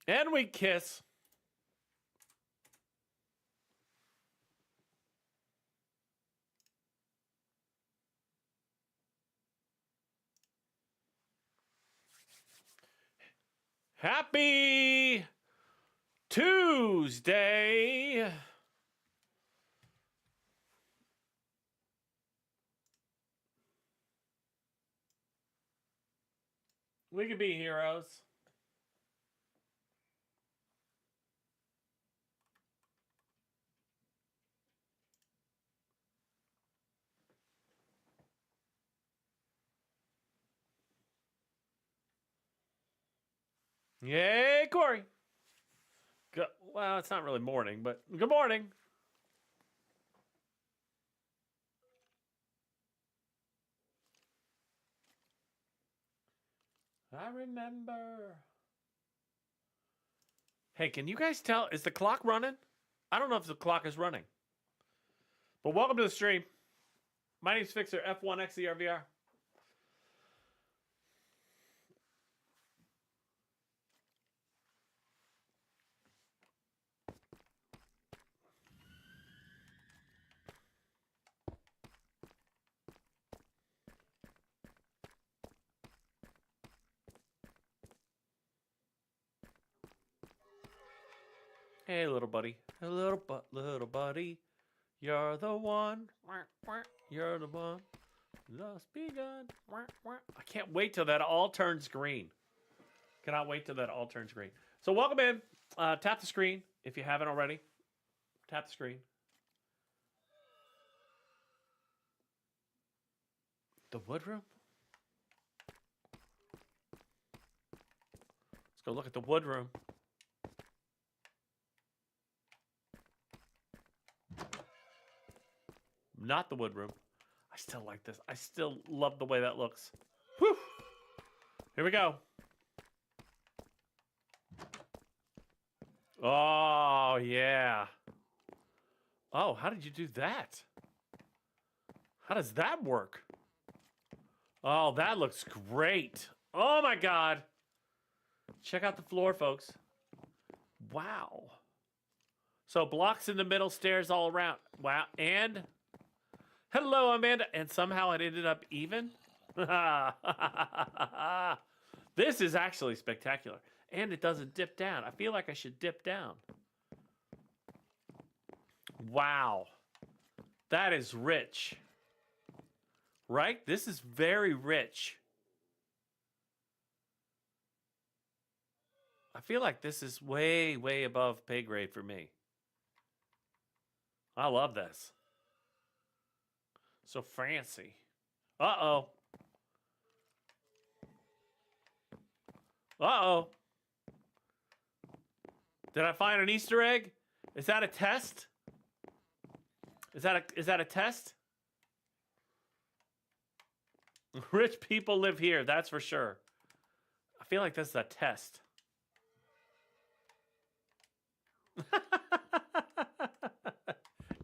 And we kiss. Happy Tuesday. We could be heroes. Yay, Corey. Well, it's not really morning, but good morning. I remember. Hey, can you guys tell? Is the clock running? I don't know if the clock is running. But welcome to the stream. My name's Fixer, F1 XERVR. Hey, little buddy. Hey, little buddy. You're the one. You're the one. Lost begun. I can't wait till that all turns green. Cannot wait till that all turns green. So welcome in. Tap the screen if you haven't already. Tap the screen. The woodroom? Let's go look at the woodroom. Not the woodroom. I still like this. I still love the way that looks. Whew. Here we go. Oh, yeah. Oh, how did you do that? How does that work? Oh, that looks great. Oh, my God. Check out the floor, folks. Wow. So blocks in the middle, stairs all around. Wow. And hello, Amanda. And somehow it ended up even. This is actually spectacular. And it doesn't dip down. I feel like I should dip down. Wow. That is rich. Right? This is very rich. I feel like this is way, way above pay grade for me. I love this. So fancy. Uh-oh. Uh-oh. Did I find an Easter egg? Is that a test? Is that a test? Rich people live here, that's for sure. I feel like this is a test.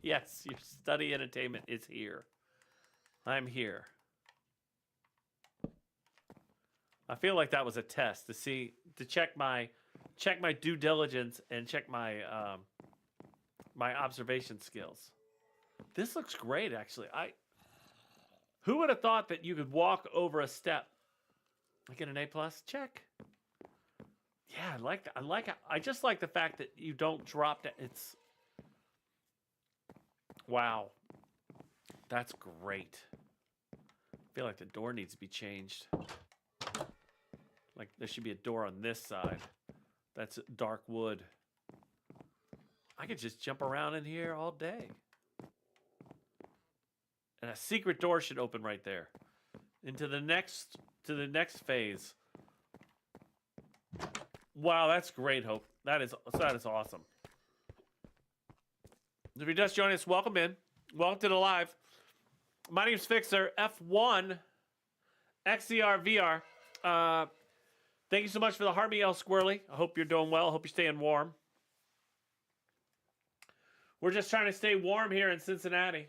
Yes, your study entertainment is here. I'm here. I feel like that was a test to check my due diligence and check my my observation skills. This looks great, actually. Who would have thought that you could walk over a step? I get an A+? Check. Yeah, I just like the fact that you don't drop down. It's wow. That's great. I feel like the door needs to be changed. Like there should be a door on this side. That's dark wood. I could just jump around in here all day. And a secret door should open right there. Into the next phase. Wow, that's great, Hope. That is awesome. If you're just joining us, welcome in. Welcome to the live. My name's Fixer, F1 XERVR. Thank you so much for the heart me, El Squirrely. I hope you're doing well. I hope you're staying warm. We're just trying to stay warm here in Cincinnati.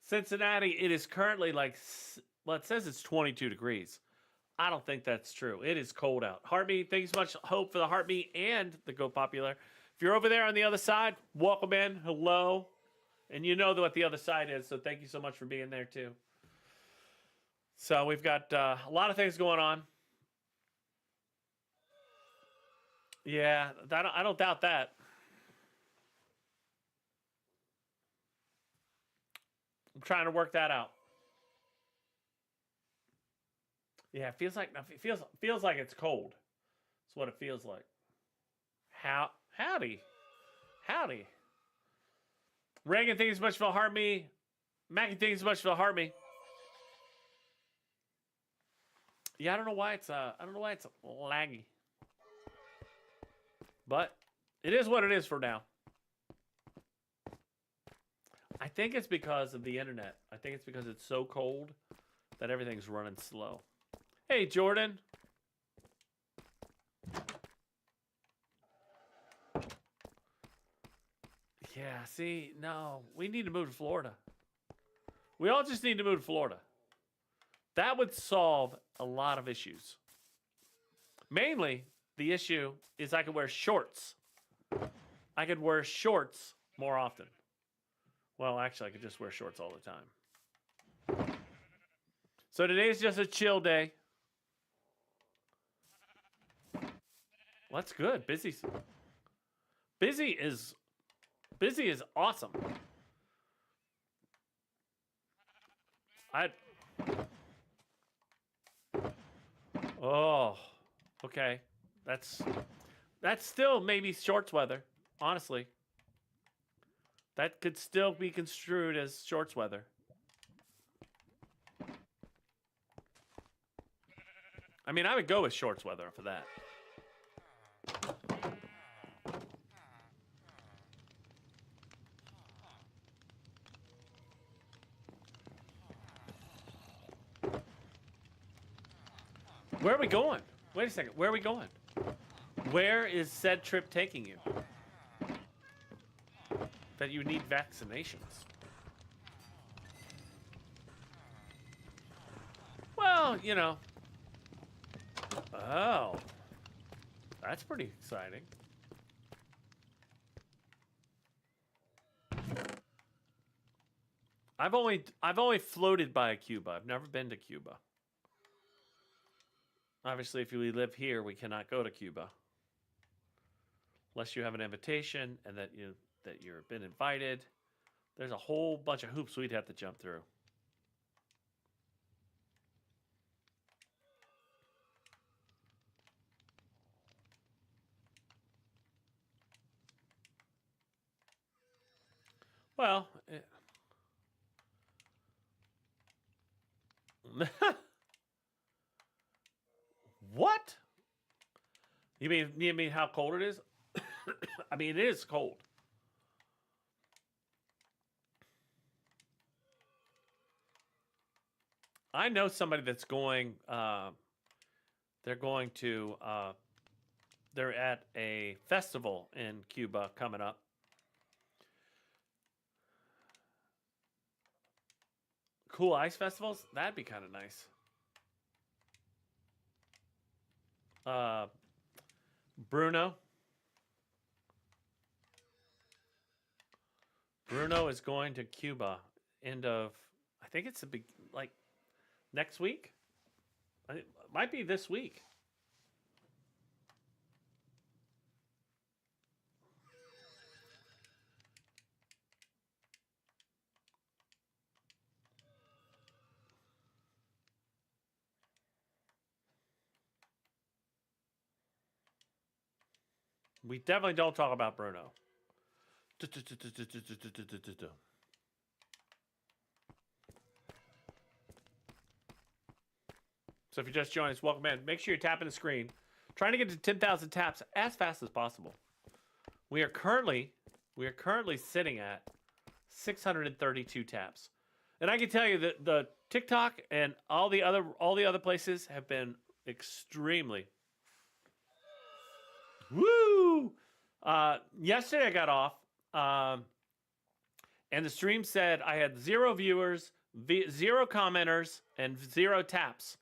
Cincinnati, it is currently like, well, it says it's 22 degrees. I don't think that's true. It is cold out. Heartbeat, thanks so much, Hope, for the heartbeat and the Go Popular. If you're over there on the other side, welcome in. Hello. And you know what the other side is, so thank you so much for being there, too. So we've got a lot of things going on. Yeah, I don't doubt that. I'm trying to work that out. Yeah, it feels like it's cold. That's what it feels like. Howdy. Reagan, thank you so much for the heart me. Mackie, thank you so much for the heart me. Yeah, I don't know why it's laggy. But it is what it is for now. I think it's because of the internet. I think it's because it's so cold that everything's running slow. Hey, Jordan. Yeah, see, no, we need to move to Florida. We all just need to move to Florida. That would solve a lot of issues. Mainly, the issue is I could wear shorts. I could wear shorts more often. Well, actually, I could just wear shorts all the time. So today's just a chill day. Well, that's good. Busy is awesome. Oh, okay. That's still maybe shorts weather, honestly. That could still be construed as shorts weather. I mean, I would go with shorts weather for that. Where are we going? Wait a second. Where are we going? Where is said trip taking you? That you need vaccinations. Well, you know. Oh. That's pretty exciting. I've only floated by Cuba. I've never been to Cuba. Obviously, if we live here, we cannot go to Cuba. Unless you have an invitation and that you've been invited. There's a whole bunch of hoops we'd have to jump through. Well, what? You mean how cold it is? I mean, it is cold. I know somebody that's going. They're going to. They're at a festival in Cuba coming up. Cool ice festivals? That'd be kind of nice. Bruno. Bruno is going to Cuba end of, I think it's like next week. It might be this week. We definitely don't talk about Bruno. So if you just joined us, welcome in. Make sure you're tapping the screen. Trying to get to 10,000 taps as fast as possible. We are currently sitting at 632 taps. And I can tell you that the TikTok and all the other places have been extremely. Woo! Yesterday I got off, and the stream said I had 0 viewers, 0 commenters, and 0 taps.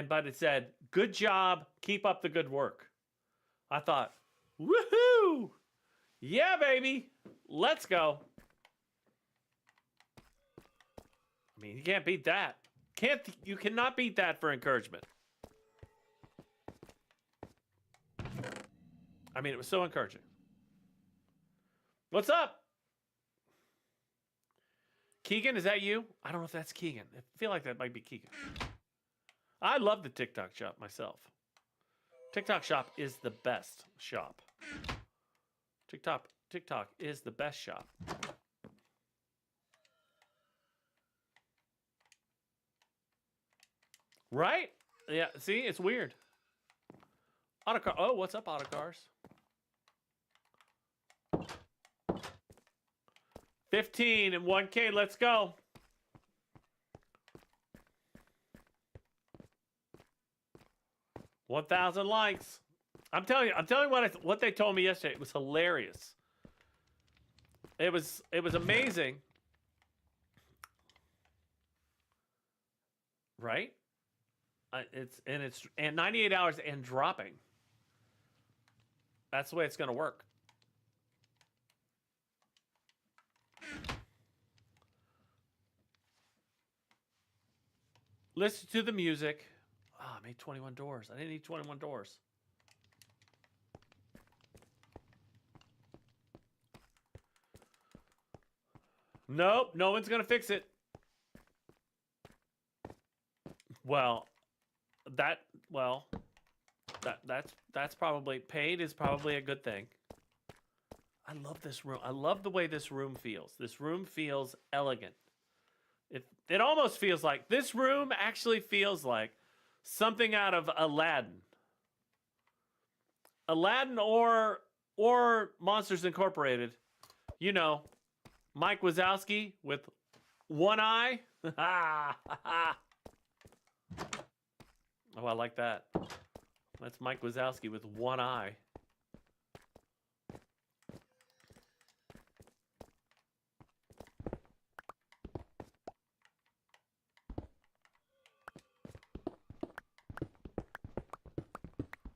but it said, "Good job, keep up the good work." I thought, woohoo! Yeah, baby, let's go. I mean, you can't beat that. You cannot beat that for encouragement. I mean, it was so encouraging. What's up? Keegan, is that you? I don't know if that's Keegan. I feel like that might be Keegan. I love the TikTok shop myself. TikTok shop is the best shop. TikTok is the best shop. Right? Yeah, see, it's weird. Autocar. Oh, what's up, Autocars? 15 and 1K, let's go. $1,000 likes. I'm telling you what they told me yesterday. It was hilarious. It was amazing. Right? It's 98 hours and dropping. That's the way it's going to work. Listen to the music. Oh, I made 21 doors. I didn't need 21 doors. Nope, no one's going to fix it. That's probably paid is probably a good thing. I love this room. I love the way this room feels. This room feels elegant. It almost feels like this room actually feels like something out of Aladdin. Aladdin or Monsters Incorporated. You know, Mike Wazowski with one eye. Oh, I like that. That's Mike Wazowski with one eye.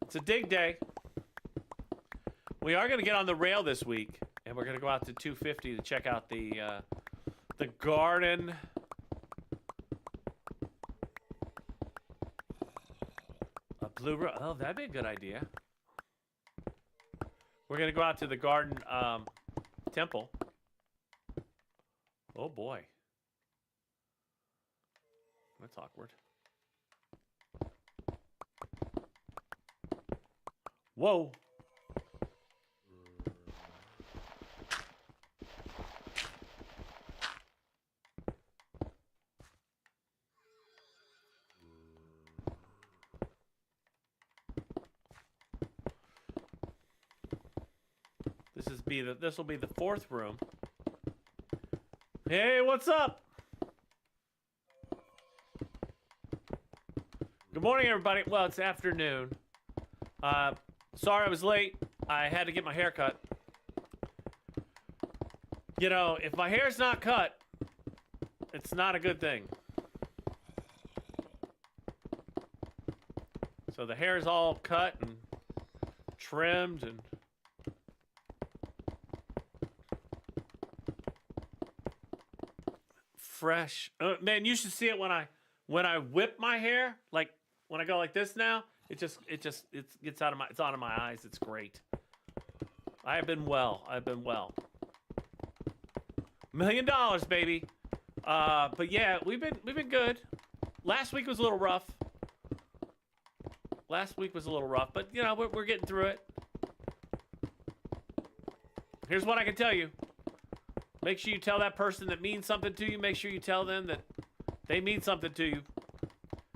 It's a dig day. We are going to get on the rail this week, and we're going to go out to 250 to check out the garden. A blue room. Oh, that'd be a good idea. We're going to go out to the garden temple. Oh, boy. That's awkward. Whoa. This will be the fourth room. Hey, what's up? Good morning, everybody. Well, it's afternoon. Sorry I was late. I had to get my hair cut. You know, if my hair's not cut, it's not a good thing. So the hair's all cut and trimmed and fresh. Man, you should see it when I whip my hair. Like when I go like this now, it gets out of my, it's out of my eyes. It's great. I have been well. I've been well. $1 million, baby. But yeah, we've been good. Last week was a little rough. But you know, we're getting through it. Here's what I can tell you. Make sure you tell that person that means something to you. Make sure you tell them that they mean something to you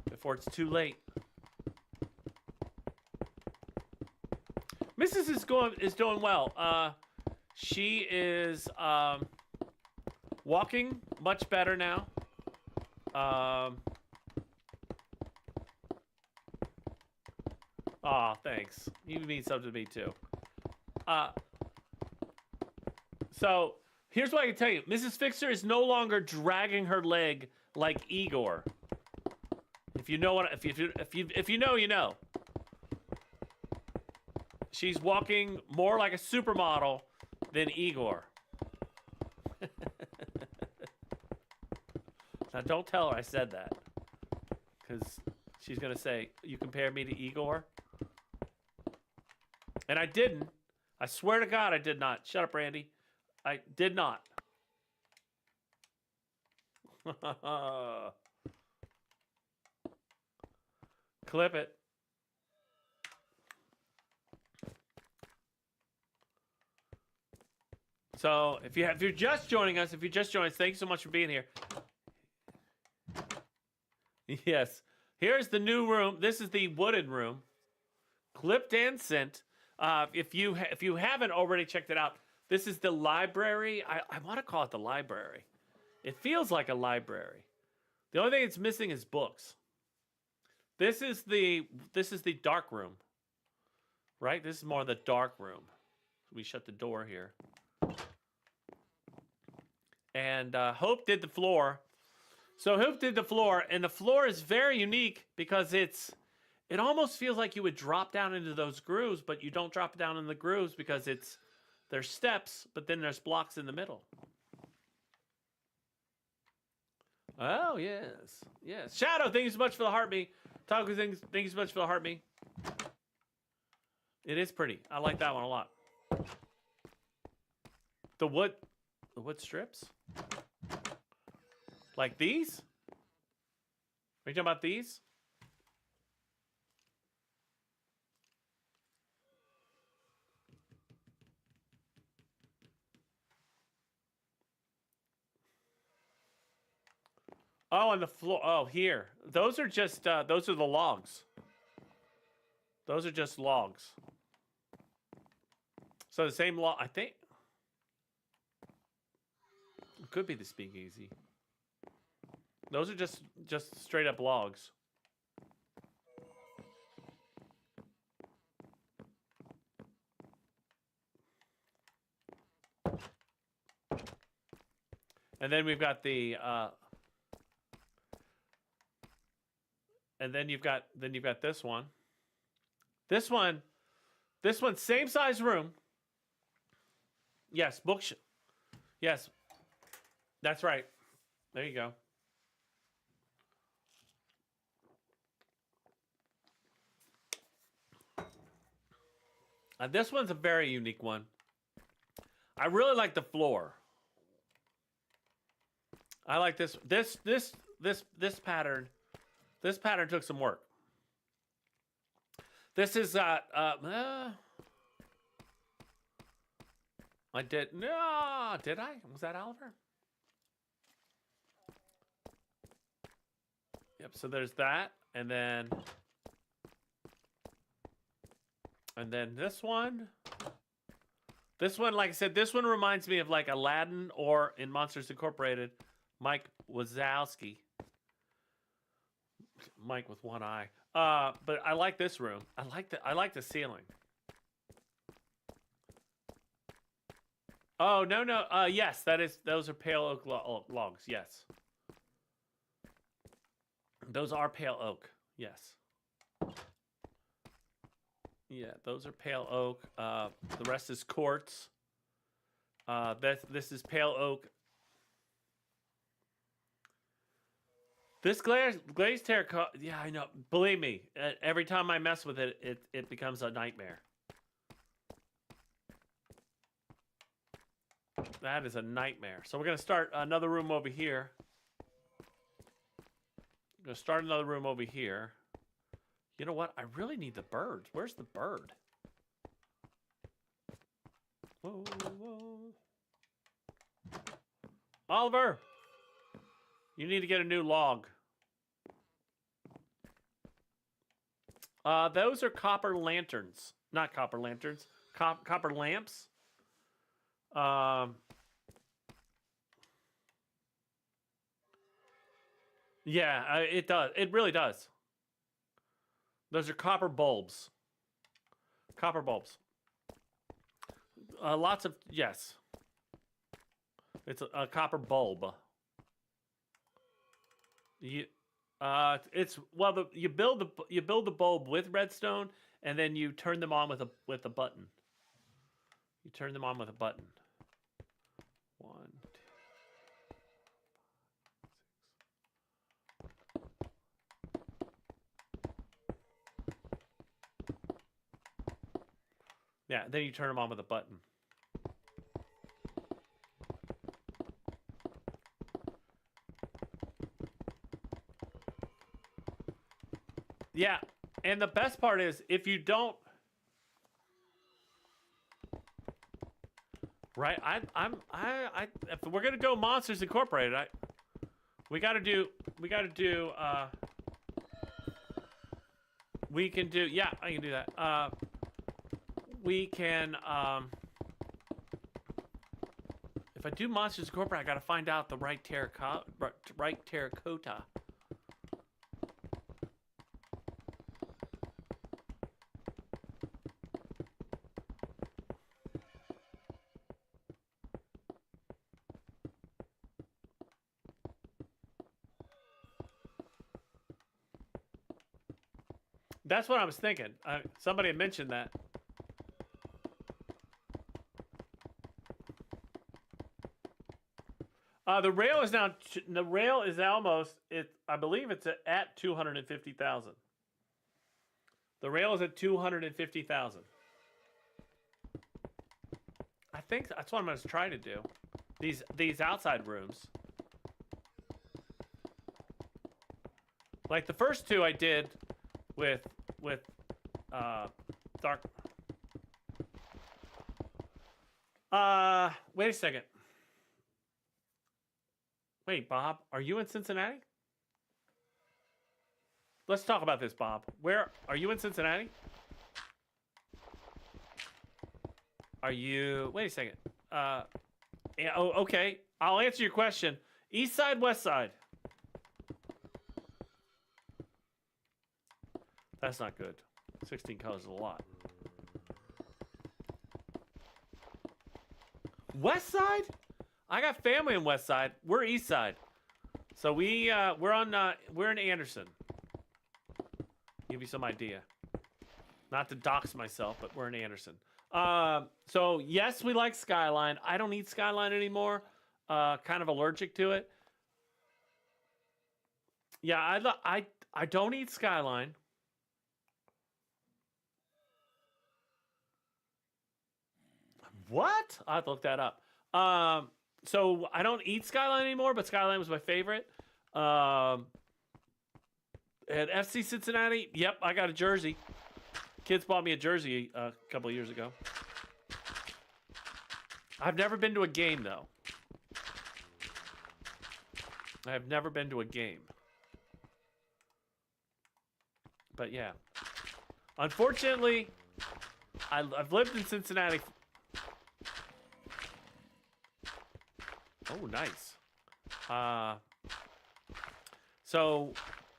before it's too late. Mrs. is doing well. She is walking much better now. Aw, thanks. You mean something to me too. So here's what I can tell you. Mrs. Fixer is no longer dragging her leg like Igor. If you know what, if you know, you know. She's walking more like a supermodel than Igor. Now, don't tell her I said that, because she's gonna say you compare me to Igor, and I didn't. I swear to God, I did not. Shut up, Randy. I did not. Clip it. So, if you're just joining us, thank you so much for being here. Yes. Here's the new room. This is the wooden room. Clipped and sent. If you haven't already checked it out, this is the library. I want to call it the library. It feels like a library. The only thing it's missing is books. This is the dark room. Right? This is more the dark room. We shut the door here. And Hope did the floor. So Hope did the floor, and the floor is very unique because it almost feels like you would drop down into those grooves, but you don't drop down in the grooves because there's steps, but then there's blocks in the middle. Oh, yes. Yes. Shadow, thank you so much for the heartbeat. Taco, thank you so much for the heartbeat. It is pretty. I like that one a lot. The wood strips? Like these? Are you talking about these? Oh, on the floor. Oh, here. Those are just, those are the logs. Those are just logs. So the same log, I think. It could be the speakeasy. Those are just straight up logs. And then we've got the and then you've got this one. This one, same size room. Yes, bookshelf. Yes. That's right. There you go. This one's a very unique one. I really like the floor. I like this pattern. This pattern took some work. This is I did did I? Was that Oliver? Yep, so there's that, and then this one. This one, like I said, this one reminds me of like Aladdin or in Monsters Incorporated, Mike Wazowski. Mike with one eye. But I like this room. I like the ceiling. Oh, no. Yes, those are pale oak logs. Yes. Those are pale oak. Yes. Yeah, those are pale oak. The rest is quartz. This is pale oak. This glazed terracotta, yeah, I know. Believe me, every time I mess with it, it becomes a nightmare. That is a nightmare. So we're going to start another room over here. I'm going to start another room over here. You know what? I really need the birds. Where's the bird? Whoa, whoa. Oliver! You need to get a new log. Those are copper lanterns. Not copper lanterns. Copper lamps. Yeah, it does. It really does. Those are copper bulbs. Copper bulbs. Lots of, yes. It's a copper bulb. It's well, you build the bulb with redstone, and then you turn them on with a button. You turn them on with a button. 1, 2. Yeah, then you turn them on with a button. Yeah, and the best part is if you don't, right? If we're gonna go Monsters Incorporated, we can do. Yeah, I can do that. We can. If I do Monsters Incorporated, I gotta find out the right terracotta. That's what I was thinking. Somebody had mentioned that. The rail is now. The rail is almost. I believe it's at 250,000. The rail is at 250,000. I think that's what I'm going to try to do. These outside rooms. Like the first two I did with dark. Wait a second. Wait, Bob, are you in Cincinnati? Let's talk about this, Bob. Where are you in Cincinnati? Are you? Wait a second. Yeah, oh, okay. I'll answer your question. East side, west side. That's not good. 16 colors is a lot. West side? I got family in west side. We're east side. So we're in Anderson. Give you some idea. Not to dox myself, but we're in Anderson. So yes, we like Skyline. I don't need Skyline anymore. Kind of allergic to it. Yeah, I don't eat Skyline. What? I have to look that up. So I don't eat Skyline anymore, but Skyline was my favorite. At FC Cincinnati, yep, I got a jersey. Kids bought me a jersey a couple of years ago. I've never been to a game, though. I have never been to a game. But yeah. Unfortunately, I've lived in Cincinnati. Oh, nice. So,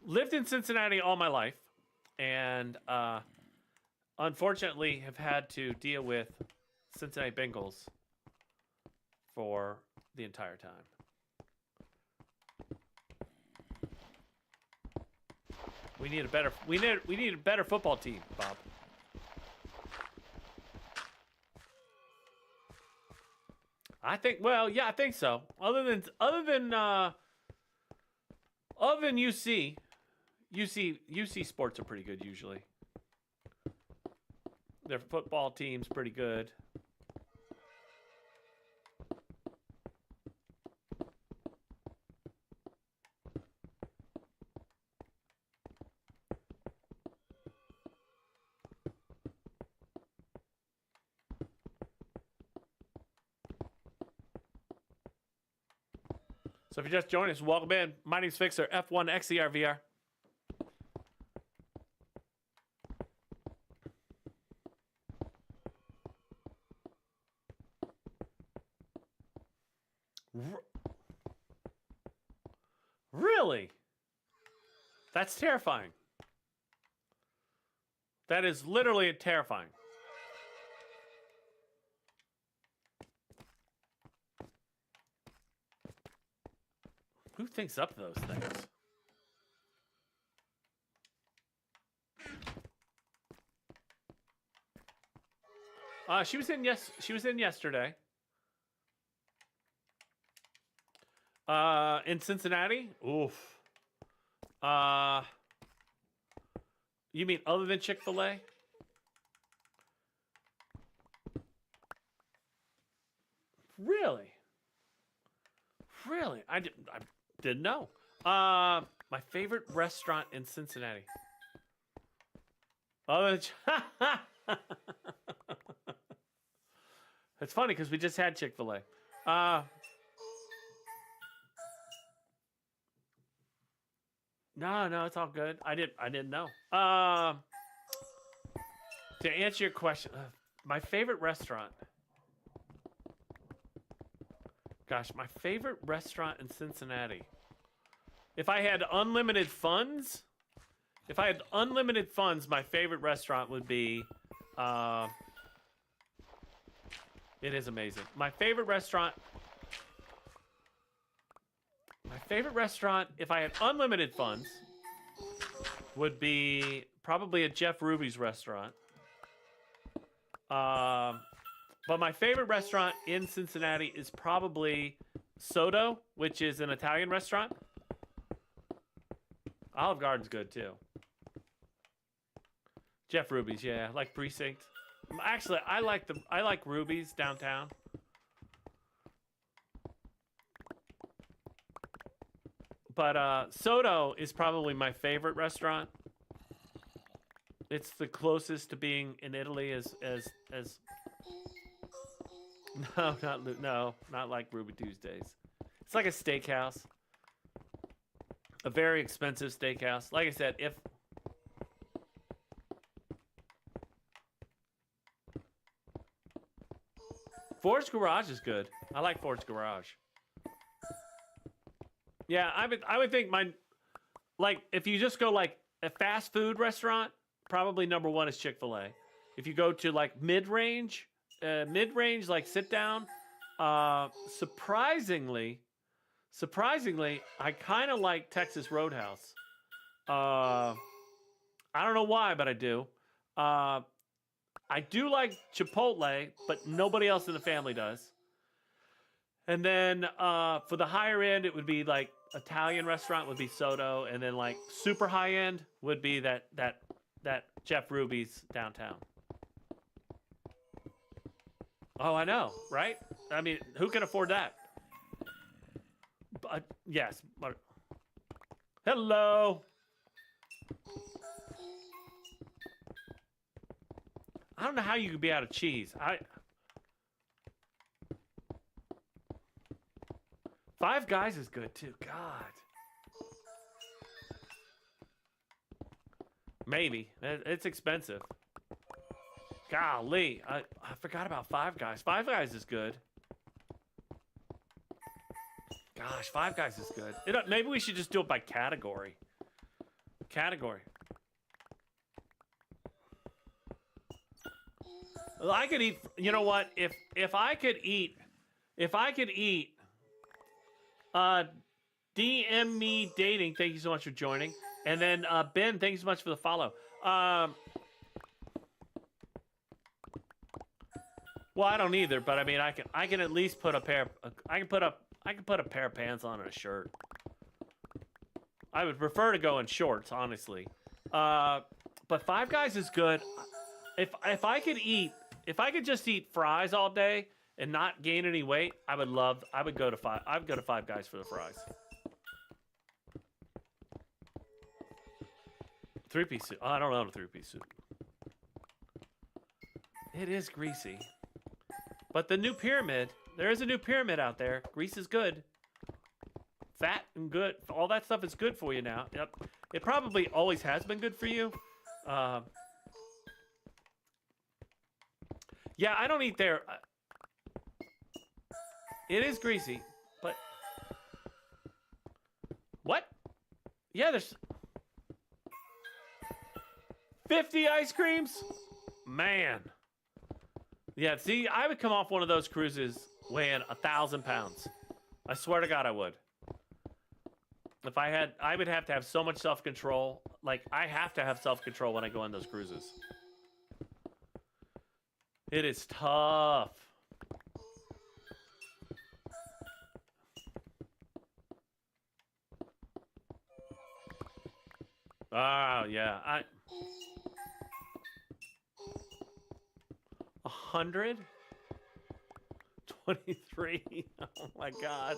lived in Cincinnati all my life. And unfortunately have had to deal with Cincinnati Bengals for the entire time. We need a better football team, Bob. I think I think so. Other than UC sports are pretty good usually. Their football team's pretty good. So if you just joined us, welcome in. My name's Fixer, F1 XCR VR. Really? That's terrifying. That is literally terrifying. Who thinks up those things? She was in yesterday. In Cincinnati? Oof. You mean other than Chick-fil-A? Really? Really? I didn't know. My favorite restaurant in Cincinnati. Other than it's funny because we just had Chick-fil-A. No, it's all good. I didn't know. To answer your question, my favorite restaurant. Gosh, my favorite restaurant in Cincinnati. If I had unlimited funds, my favorite restaurant would be. It is amazing. My favorite restaurant, if I had unlimited funds, would be probably a Jeff Ruby's restaurant. But my favorite restaurant in Cincinnati is probably Soto, which is an Italian restaurant. Olive Garden's good too. Jeff Ruby's, yeah, like Precinct. Actually, I like Ruby's downtown. But Soto is probably my favorite restaurant. It's the closest to being in Italy as not like Ruby Tuesdays. It's like a steakhouse. A very expensive steakhouse. Like I said, if Ford's Garage is good. I like Ford's Garage. Yeah, I would think like if you just go like a fast food restaurant, probably number one is Chick-fil-A. If you go to like mid-range like sit down, surprisingly, I kind of like Texas Roadhouse. I don't know why, but I do. I do like Chipotle, but nobody else in the family does. And then for the higher end, it would be like Italian restaurant would be Soto, and then like super high end would be that Jeff Ruby's downtown. Oh, I know, right? I mean, who can afford that? But yes. Hello. I don't know how you could be out of cheese. Five Guys is good too. God. Maybe. It's expensive. Golly. I forgot about Five Guys. Five Guys is good. Gosh, Five Guys is good. Maybe we should just do it by category. Well, I could eat. You know what? If I could eat, DM me dating. Thank you so much for joining. And then Ben, thank you so much for the follow. Well, I don't either, but I mean, I can at least put a pair. I can put a pair of pants on and a shirt. I would prefer to go in shorts, honestly. But Five Guys is good. If I could just eat fries all day and not gain any weight, I would go to Five Guys for the fries. Three-piece suit. Oh, I don't know the three-piece suit. It is greasy. But the new pyramid, there is a new pyramid out there. Grease is good. Fat and good. All that stuff is good for you now. Yep. It probably always has been good for you. Yeah, I don't eat there. It is greasy, but... What? Yeah, there's... 50 ice creams? Man. Yeah, see, I would come off one of those cruises weighing 1,000 pounds. I swear to God I would. If I would have to have so much self-control. Like, I have to have self-control when I go on those cruises. It is tough. Oh, yeah. 123. Oh my God.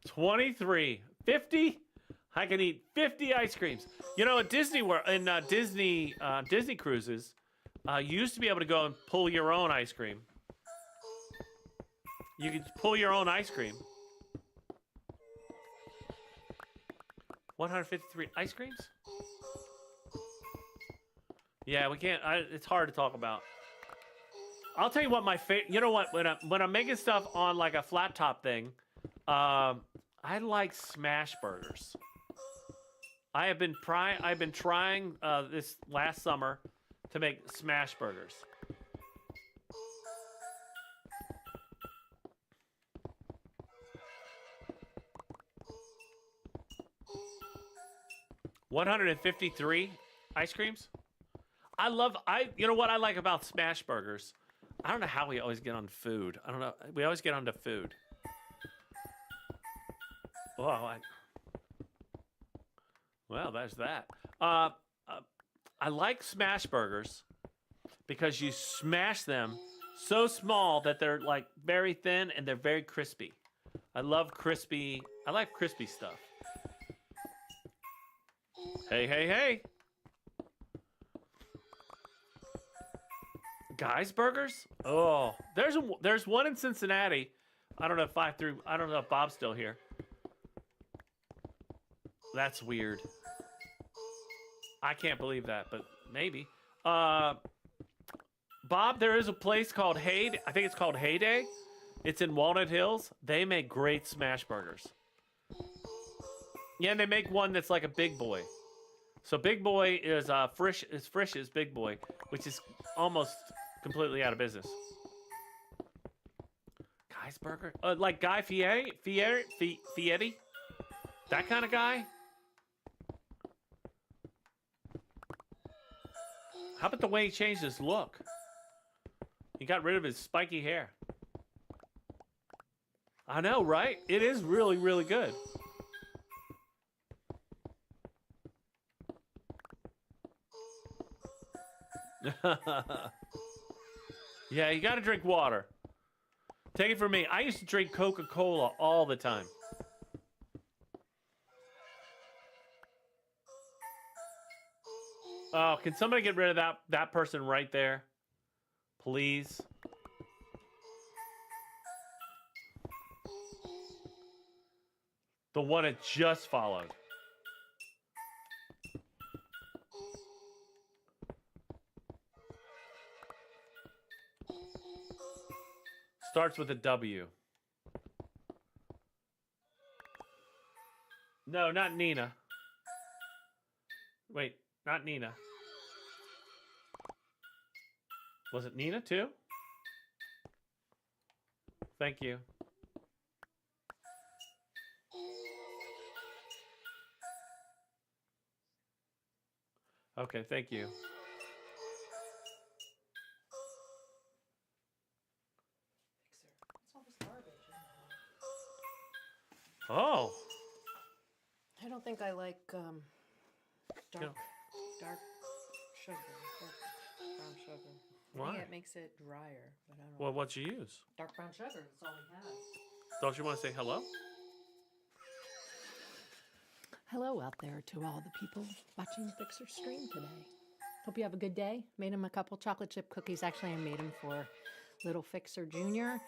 23. 50? I can eat 50 ice creams. You know, at Disney World, in Disney cruises, you used to be able to go and pull your own ice cream. You could pull your own ice cream. 153 ice creams? Yeah, we can't. It's hard to talk about. I'll tell you what my favorite. You know what? When I'm making stuff on like a flat top thing, I like smash burgers. I've been trying this last summer to make smash burgers. $153 ice creams. You know what I like about smash burgers? I don't know how we always get on food. I don't know. We always get onto food. Oh, well, there's that. I like smash burgers because you smash them so small that they're like very thin and they're very crispy. I like crispy stuff. Hey, hey, hey. Guys Burgers? Oh, there's one in Cincinnati. I don't know if Bob's still here. That's weird. I can't believe that, but maybe. Bob, there is a place called Heyday. I think it's called Heyday. It's in Walnut Hills. They make great smash burgers. Yeah, and they make one that's like a Big Boy. So Big Boy is Frisch's Big Boy, which is almost completely out of business. Guy's Burger? Like Guy Fieri? That kind of guy? How about the way he changed his look? He got rid of his spiky hair. I know, right? It is really, really good. Yeah, you gotta drink water. Take it from me. I used to drink Coca-Cola all the time. Oh, can somebody get rid of that person right there? Please. The one it just followed. Starts with a W. No, not Nina. Wait, not Nina. Was it Nina too? Thank you. Okay, thank you. Oh. I don't think I like dark Yeah. sugar, brown sugar. I Why? think it makes it drier, but I don't. Well, what'd you use? Dark brown sugar. That's all we have. Don't you want to say hello? Hello out there to all the people watching Fixer stream today. Hope you have a good day. Made him a couple chocolate chip cookies. Actually, I made them for Little Fixer Jr.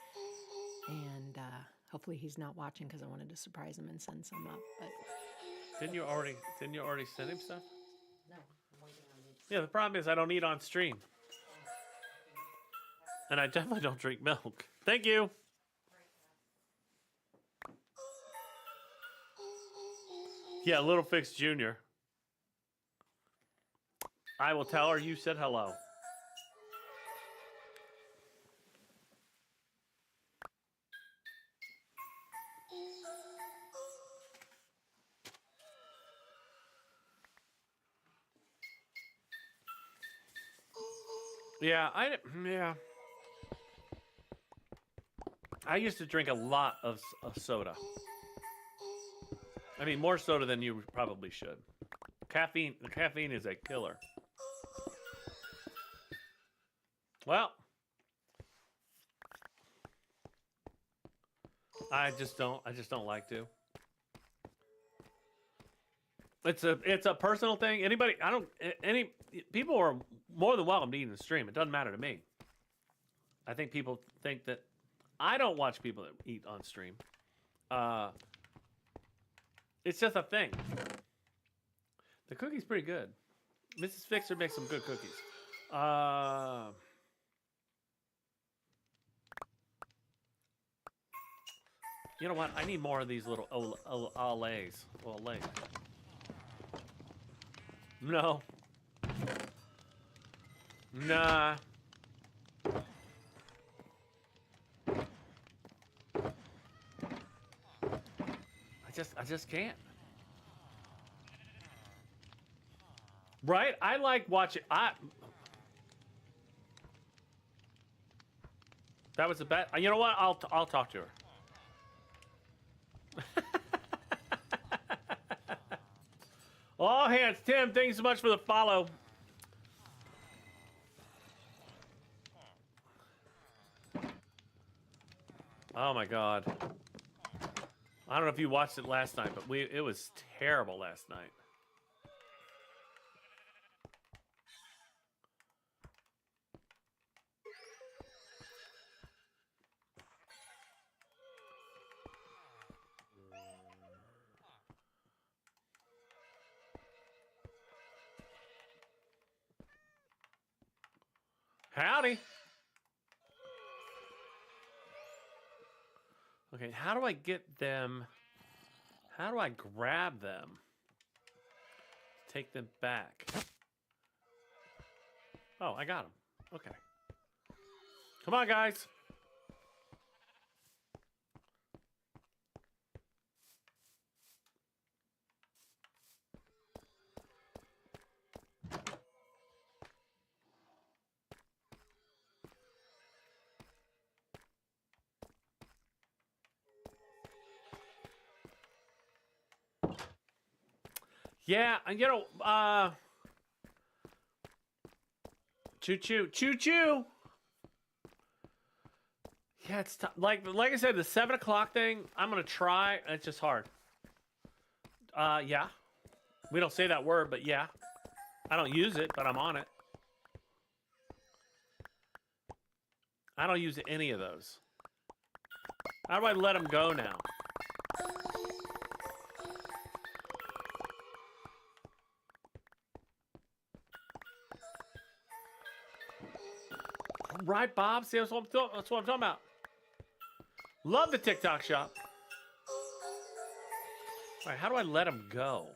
And hopefully he's not watching because I wanted to surprise him and send some up. But Didn't you already send him stuff? no, I'm waiting on it. Yeah, the problem is I don't eat on stream. And I definitely don't drink milk. Thank you. Yeah, Little Fix Jr. I will tell her you said hello. Yeah. I used to drink a lot of soda. I mean, more soda than you probably should. Caffeine is a killer. Well, I just don't like to. It's a personal thing. Anybody, any people are more than welcome to eat in the stream. It doesn't matter to me. I think people think that I don't watch people that eat on stream. It's just a thing. The cookie's pretty good. Mrs. Fixer makes some good cookies. You know what? I need more of these little olays. Olay. No. Nah. I just can't. Right? I like watching. That was a bet. You know what? I'll talk to her. All hands, Tim. Thank you so much for the follow. Oh my God. I don't know if you watched it last night, but it was terrible last night. Howdy. Okay, how do I get them? How do I grab them? Take them back. Oh, I got them. Okay. Come on, guys. Yeah, you know, choo-choo, choo-choo. Yeah, it's like I said, the 7 o'clock thing, I'm going to try. It's just hard. Yeah. We don't say that word, but yeah. I don't use it, but I'm on it. I don't use any of those. How do I let them go now? Right, Bob? See, that's what I'm talking about. Love the TikTok shop. All right, how do I let them go?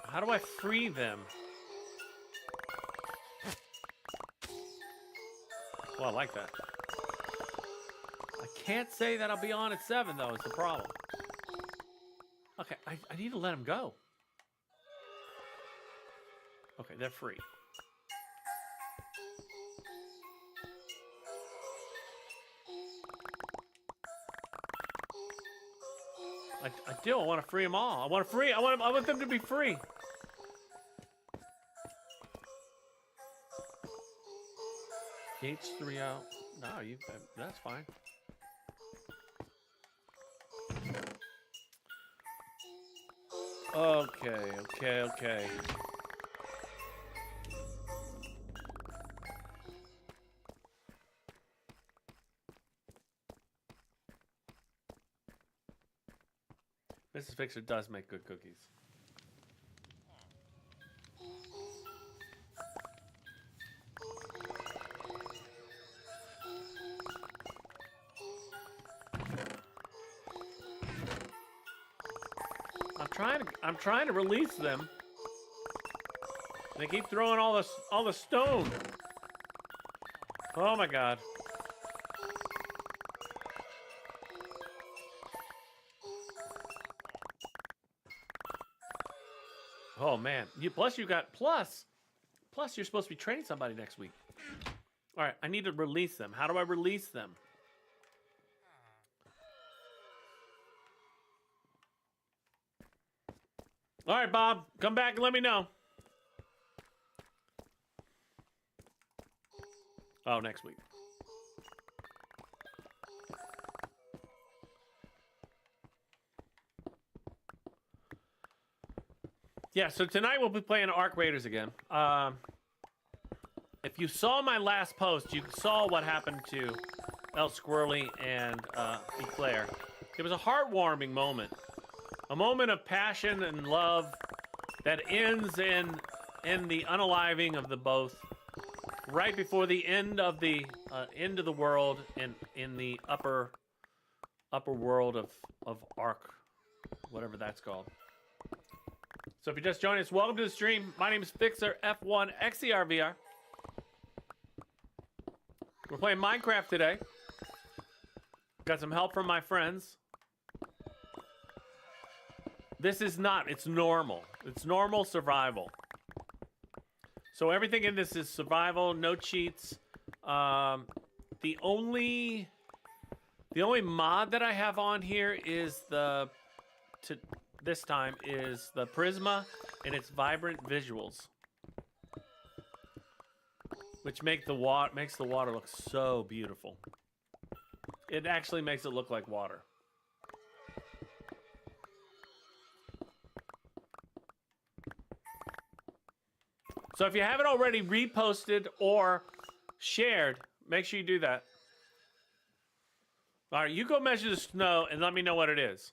How do I free them? Well, I like that. I can't say that I'll be on at 7, though, is the problem. Okay, I need to let them go. Okay, they're free. I do. I want to free them all. I want them to be free. H3 out. No, that's fine. Okay. Mrs. Fixer does make good cookies. I'm trying to release them. They keep throwing all the stone. Oh my God. Oh man. Plus Plus, you're supposed to be training somebody next week. All right, I need to release them. How do I release them? All right, Bob, come back and let me know. Oh, next week. Yeah, so tonight we'll be playing Arc Raiders again. If you saw my last post, you saw what happened to El Squirrely and Eclair. It was a heartwarming moment. A moment of passion and love that ends in the unaliving of the both. Right before the end of the world and in the upper world of Arc, whatever that's called. So if you're just joining us, welcome to the stream. My name is Fixer F1 XERVR. We're playing Minecraft today. Got some help from my friends. This is not, it's normal. It's normal survival. So everything in this is survival, no cheats. The only mod that I have on here is this time is the Prisma and its vibrant visuals, which makes the water look so beautiful. It actually makes it look like water. So if you haven't already reposted or shared, make sure you do that. All right, you go measure the snow and let me know what it is.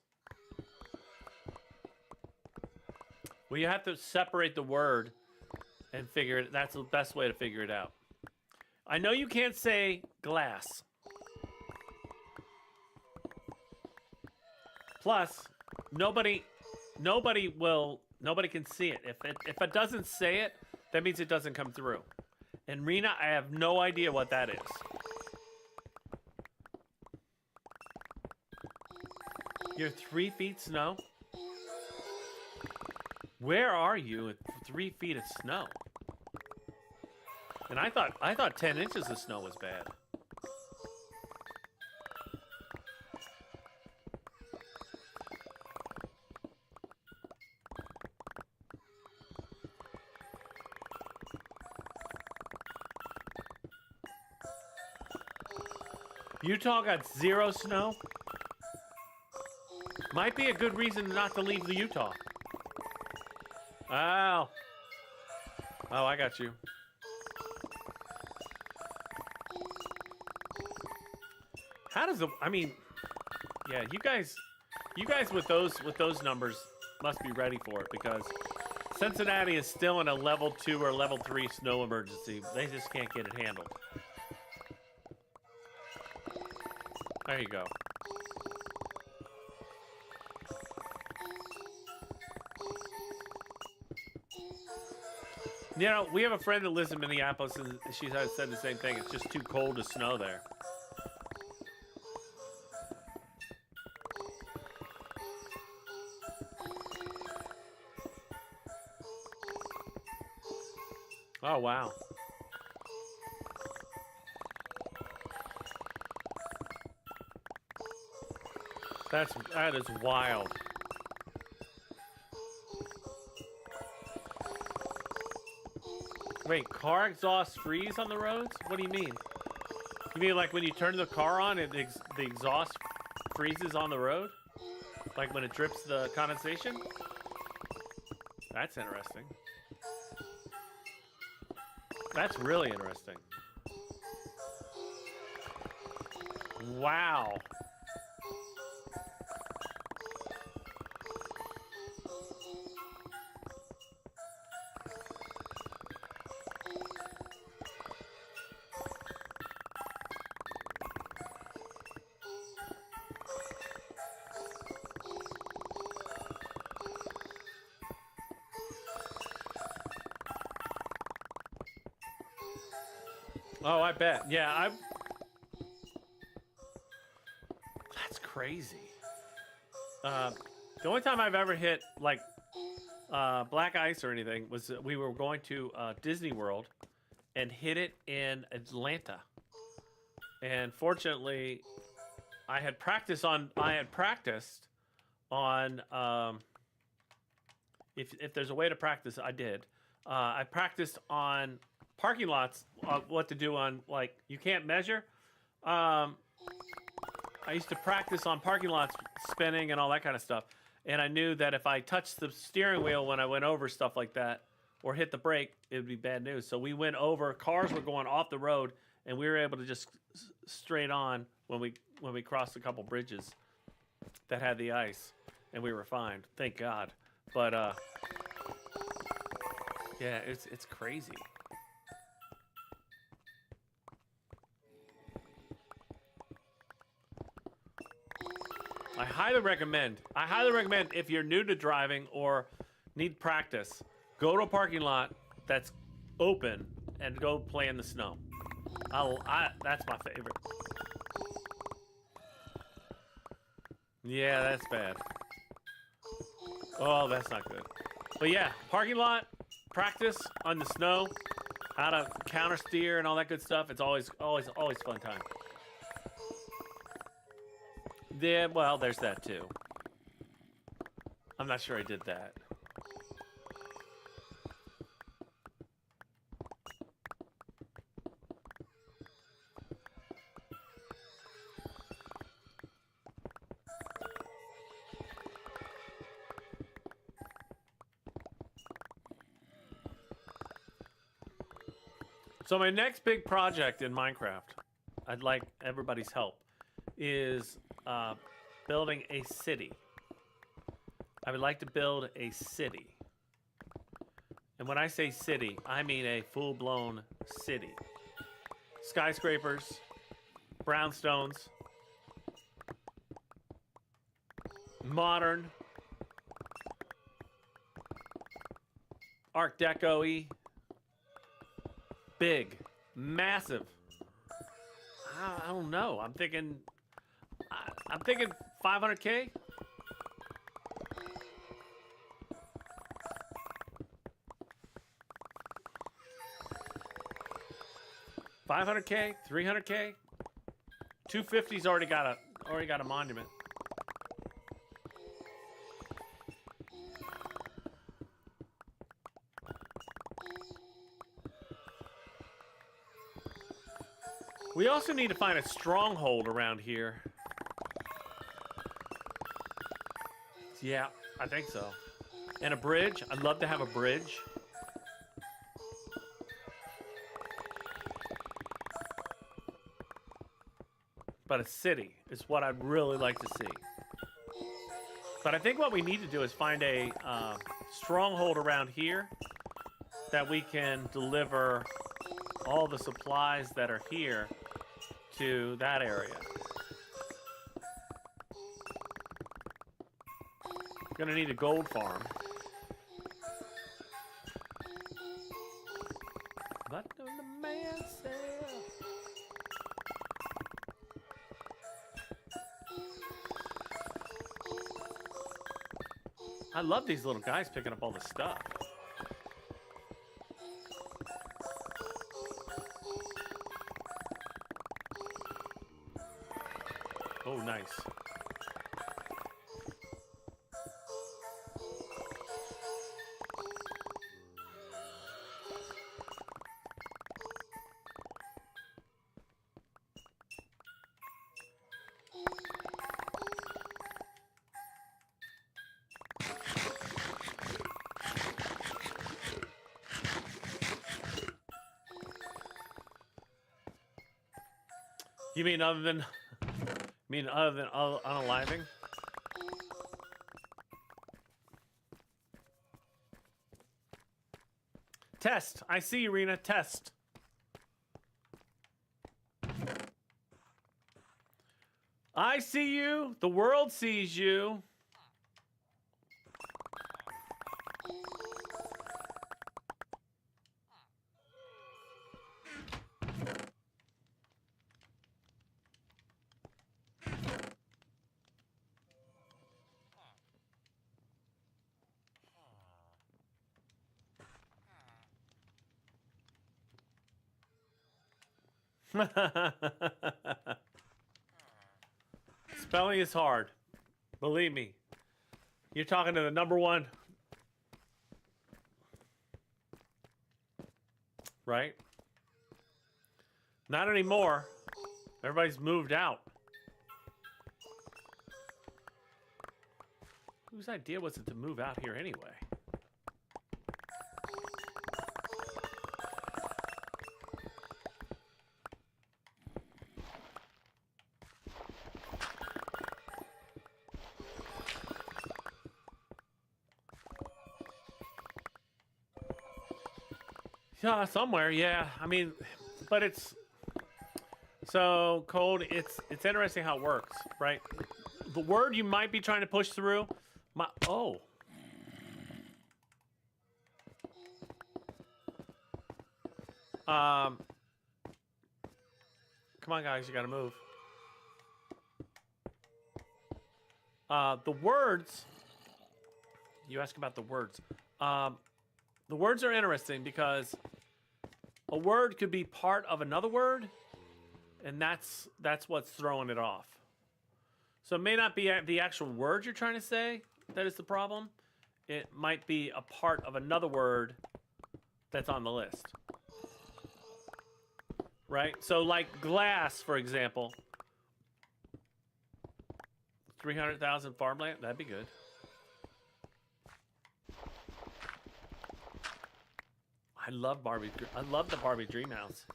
Well, you have to separate the word and figure it. That's the best way to figure it out. I know you can't say glass. Plus, nobody can see it. If it doesn't say it, that means it doesn't come through. And Rena, I have no idea what that is. You're 3 feet snow? Where are you at 3 feet of snow? And I thought 10 inches of snow was bad. Utah got 0 snow. Might be a good reason not to leave the Utah. Oh. Oh, I got you. How does yeah, you guys with those numbers must be ready for it, because Cincinnati is still in a level 2 or level 3 snow emergency. They just can't get it handled. There you go. You know, we have a friend that lives in Minneapolis, and she said the same thing. It's just too cold to snow there. Oh, wow. That is wild. Wait, car exhaust freeze on the roads? What do you mean? You mean like when you turn the car on and the exhaust freezes on the road? Like when it drips the condensation? That's interesting. That's really interesting. Wow. Oh, I bet. Yeah, that's crazy. The only time I've ever hit, like, black ice or anything. Was we were going to Disney World and hit it in Atlanta. And fortunately, I had practiced on if there's a way to practice, I did. I practiced on parking lots what to do on, like, you can't measure. I used to practice on parking lots spinning and all that kind of stuff. And I knew that if I touched the steering wheel when I went over stuff like that or hit the brake, it would be bad news. So we went over, cars were going off the road, and we were able to just straight on when we crossed a couple bridges that had the ice, and we were fine. Thank God. But yeah, it's crazy. I highly recommend if you're new to driving or need practice, go to a parking lot that's open and go play in the snow. That's my favorite. Yeah, that's bad. Oh, that's not good. But yeah, parking lot, practice on the snow, how to counter steer and all that good stuff. It's always fun time. Yeah, well, there's that too. I'm not sure I did that. So my next big project in Minecraft, I'd like everybody's help, is building a city. I would like to build a city. And when I say city, I mean a full-blown city. Skyscrapers, brownstones, modern, Art Deco-y, big, massive. I don't know. I'm thinking 500K. $500K, $300K, 250's already got a monument. We also need to find a stronghold around here. Yeah, I think so. And a bridge. I'd love to have a bridge. But a city is what I'd really like to see. But I think what we need to do is find a stronghold around here that we can deliver all the supplies that are here to that area. Gonna need a gold farm. What do the man say? I love these little guys picking up all the stuff. Oh, nice. You mean other than unaliving? Test. I see you, Rena. Test. I see you. The world sees you. Spelling is hard. Believe me. You're talking to the number one. Right? Not anymore. Everybody's moved out. Whose idea was it to move out here anyway? Yeah, somewhere, yeah. I mean, but it's so cold. It's interesting how it works, right? The word you might be trying to push through, oh. Come on, guys, you gotta move. The words. You ask about the words. The words are interesting because a word could be part of another word, and that's what's throwing it off. So it may not be the actual word you're trying to say that is the problem. It might be a part of another word that's on the list. Right? So like glass, for example. 300,000 farmland, that'd be good. I love Barbie. I love the Barbie Dreamhouse.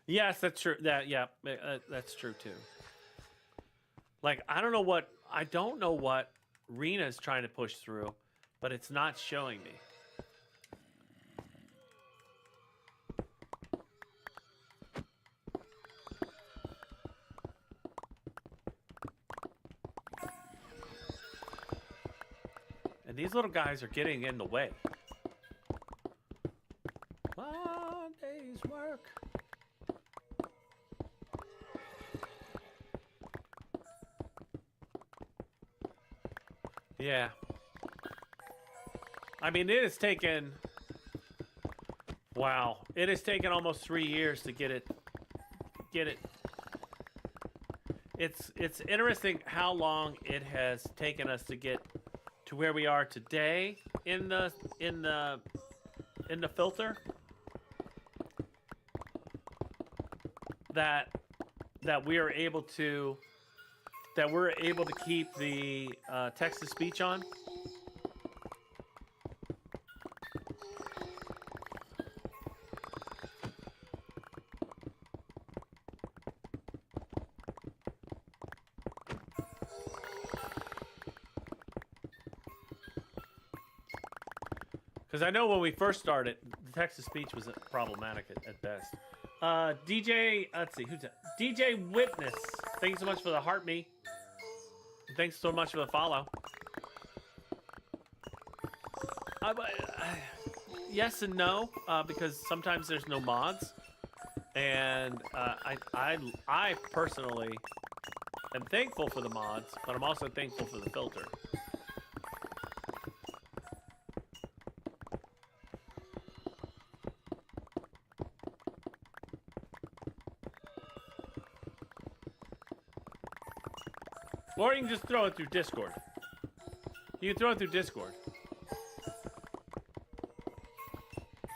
Yes, that's true. That's true too. Like I don't know what Rena's trying to push through, but it's not showing me. And these little guys are getting in the way. One day's work. Yeah. I mean, it has taken... Wow. It has taken almost 3 years to get it... It's interesting how long it has taken us to get to where we are today in the filter. That we are able to keep the text to speech on. Because I know when we first started, the text to speech was problematic at best. DJ, let's see, who's that? DJ Witness. Thanks so much for the heart me. Thanks so much for the follow. Yes and no, because sometimes there's no mods, and I personally am thankful for the mods, but I'm also thankful for the filter. Or you can just throw it through Discord. You can throw it through Discord.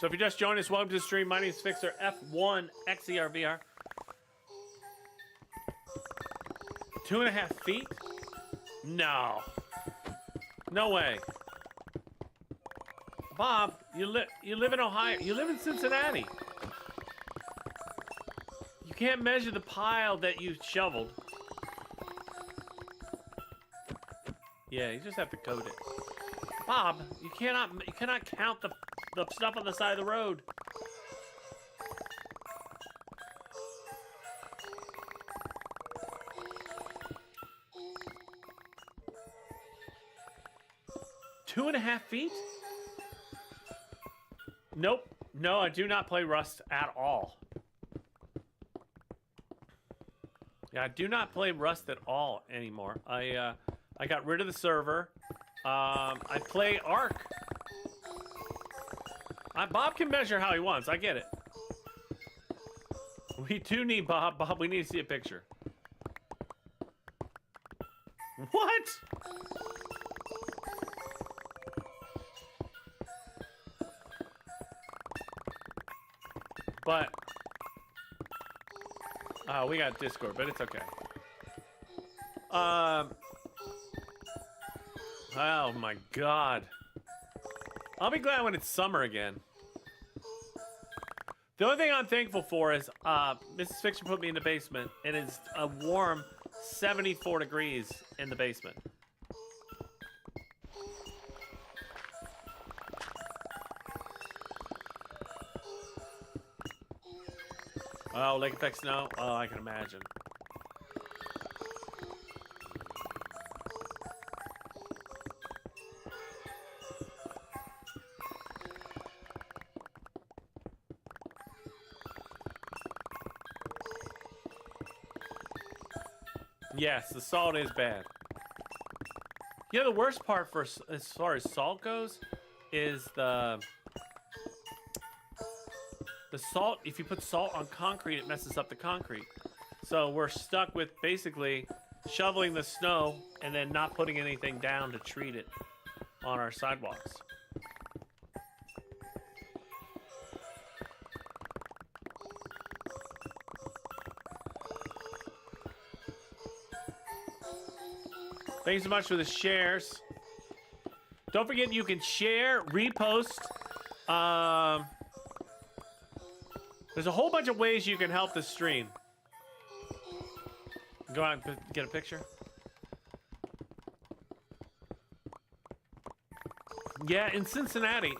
So if you just joined us, welcome to the stream. My name is Fixer F1 XERVR. 2.5 feet? No. No way. Bob, you live in Ohio. You live in Cincinnati. You can't measure the pile that you shoveled. Yeah, you just have to code it. Bob, you cannot count the stuff on the side of the road. Two and a half feet? Nope. No, I do not play Rust at all. Yeah, I do not play Rust at all anymore. I got rid of the server. I play Ark. Bob can measure how he wants. I get it. We do need Bob. Bob, we need to see a picture. What? But we got Discord, but it's okay. Oh my God. I'll be glad when it's summer again. The only thing I'm thankful for is Mrs. Fiction put me in the basement, and it's a warm 74 degrees in the basement. Oh, lake effect snow? Oh, I can imagine. Yes, the salt is bad. You know, the worst part for as far as salt goes is the salt. If you put salt on concrete, it messes up the concrete. So we're stuck with basically shoveling the snow and then not putting anything down to treat it on our sidewalks. Thanks so much for the shares. Don't forget you can share, repost. There's a whole bunch of ways you can help the stream. Go out and get a picture. Yeah, in Cincinnati.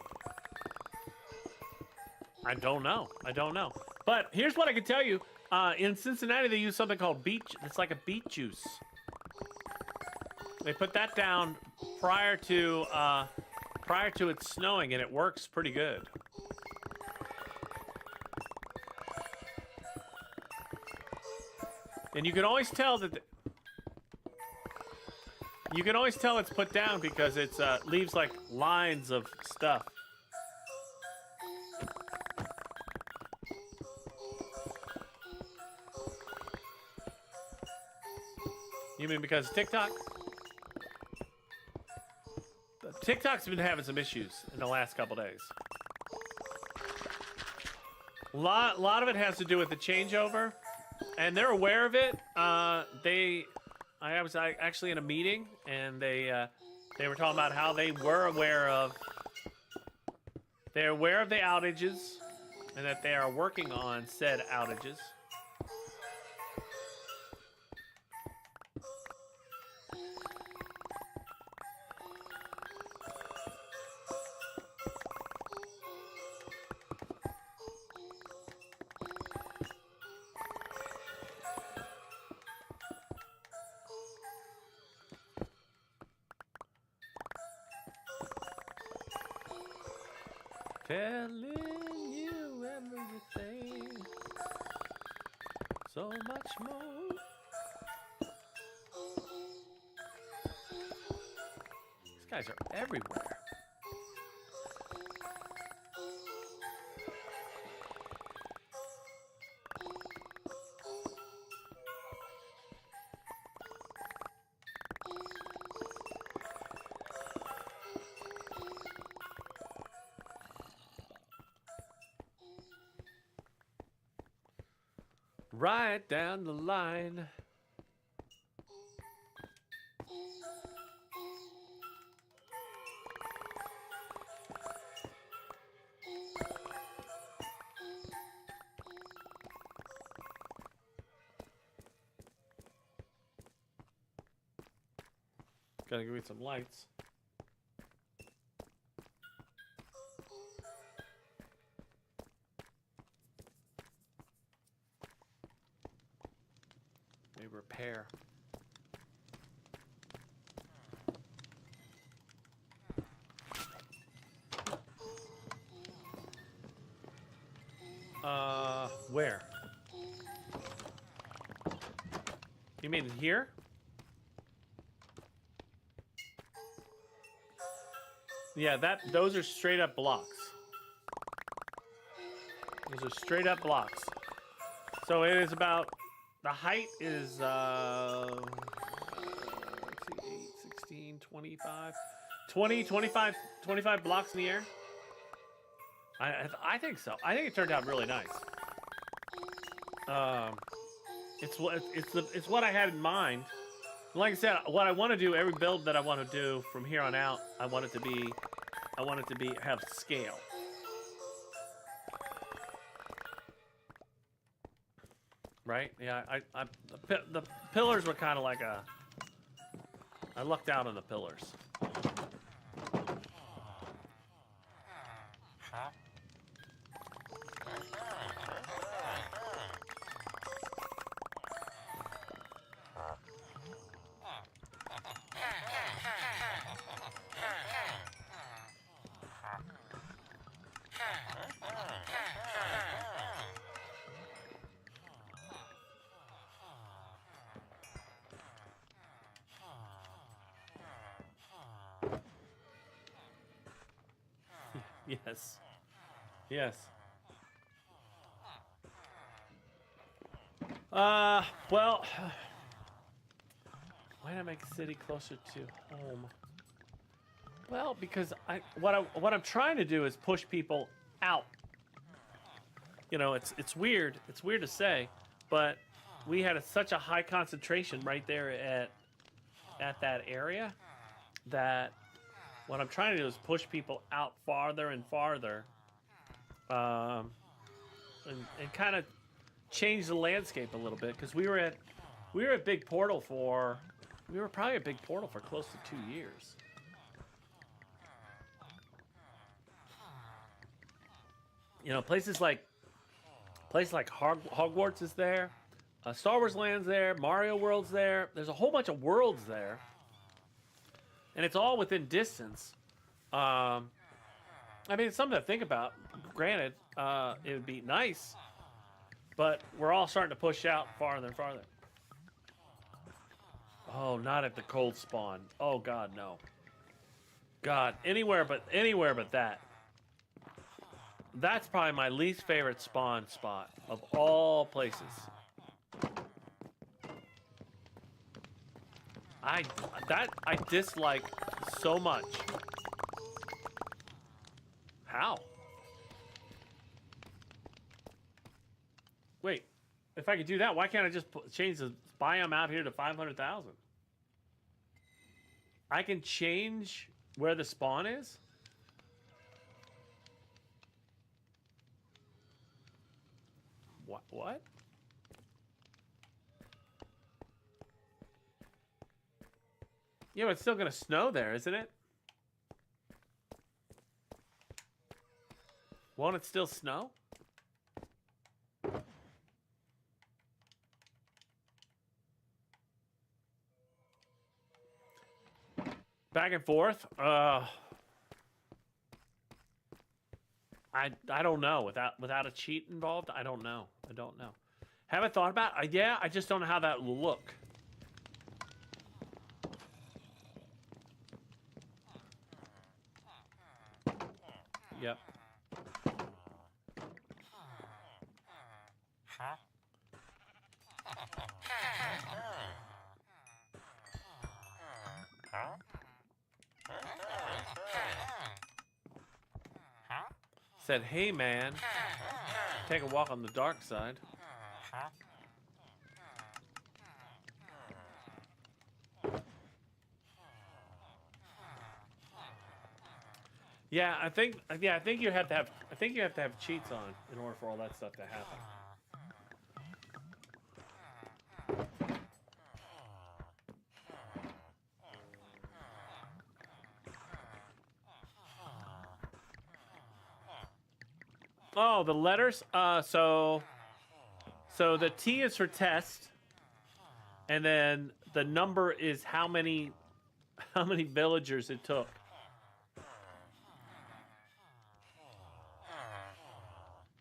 I don't know. But here's what I can tell you. In Cincinnati, they use something called beet. It's like a beet juice. They put that down prior to it snowing, and it works pretty good. And you can always tell that it's put down because it's leaves like lines of stuff. You mean because TikTok? TikTok's been having some issues in the last couple days. A lot of it has to do with the changeover, and they're aware of it. I was actually in a meeting, and they were talking about how they're aware of the outages, and that they are working on said outages. Telling you everything, so much more. These guys are everywhere. Right down the line. Gotta give me some lights. Repair. Where? You mean here? Yeah, those are straight up blocks. Those are straight up blocks. So it is about, the height is, let's see, 8, 16, 25, 20, 25, 25 blocks in the air. I think so. I think it turned out really nice. It's what I had in mind. Like I said, what I want to do, every build that I want to do from here on out, I want it to be have scale. Right? Yeah, the pillars were kind of like I lucked out on the pillars. Yes. Yes. Well, why not make a city closer to home? Well, because what I'm trying to do is push people out. You know, it's weird. It's weird to say, but we had such a high concentration right there at that area that what I'm trying to do is push people out farther and farther, and kind of change the landscape a little bit, because we were at Big Portal for probably at Big Portal for close to 2 years. You know, places like Hogwarts is there, Star Wars Land's there, Mario World's there. There's a whole bunch of worlds there, and it's all within distance. I mean, it's something to think about. Granted, it would be nice, but we're all starting to push out farther and farther. Oh, not at the cold spawn. Oh God, no. God, anywhere but that. That's probably my least favorite spawn spot of all places. I dislike so much. How? Wait, if I could do that, why can't I just change the biome out here to 500,000? I can change where the spawn is? What? Yeah, but it's still gonna snow there, isn't it? Won't it still snow? Back and forth. I don't know. Without a cheat involved, I don't know. Haven't thought about it. Yeah, I just don't know how that will look. Yep. Said, hey man, take a walk on the dark side. Yeah, I think you have to have cheats on in order for all that stuff to happen. Oh, the letters. So the T is for test, and then the number is how many villagers it took.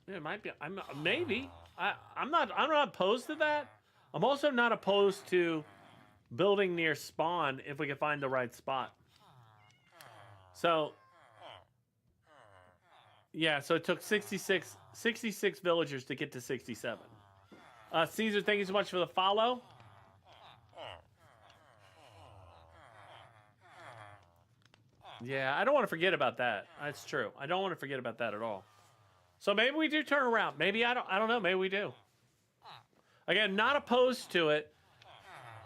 It might be. Maybe. I'm not opposed to that. I'm also not opposed to building near spawn if we can find the right spot. So Yeah, so it took 66 villagers to get to 67. Caesar, thank you so much for the follow. Yeah, I don't want to forget about that. That's true. I don't want to forget about that at all. So maybe we do turn around. Maybe I don't know. Maybe we do. Again, not opposed to it.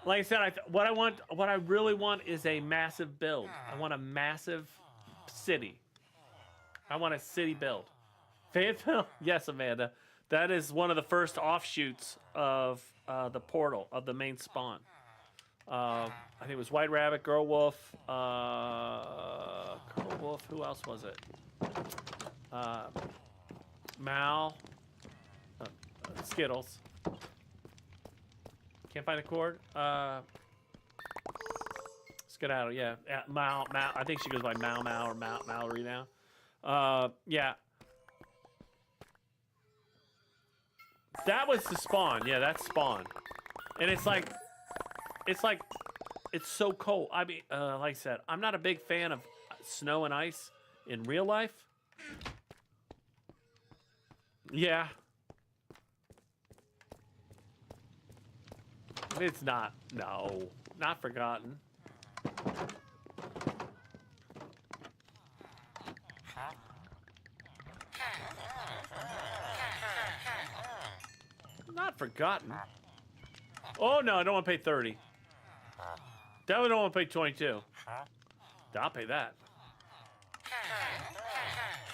Like I said, what I really want is a massive build. I want a massive city. I want a city build. Fayetteville? Yes, Amanda. That is one of the first offshoots of the portal, of the main spawn. I think it was White Rabbit, Girl Wolf, who else was it? Mal, Skittles. Can't find the cord. Skedaddle, yeah. Mal, I think she goes by Mal or Mallory now. Yeah. That was the spawn. Yeah, that's spawn. And it's so cold. I mean, like I said, I'm not a big fan of snow and ice in real life. Yeah. It's not. No. Not forgotten. Not forgotten. Oh, no, I don't want to pay 30. Definitely don't want to pay 22. I'll pay that.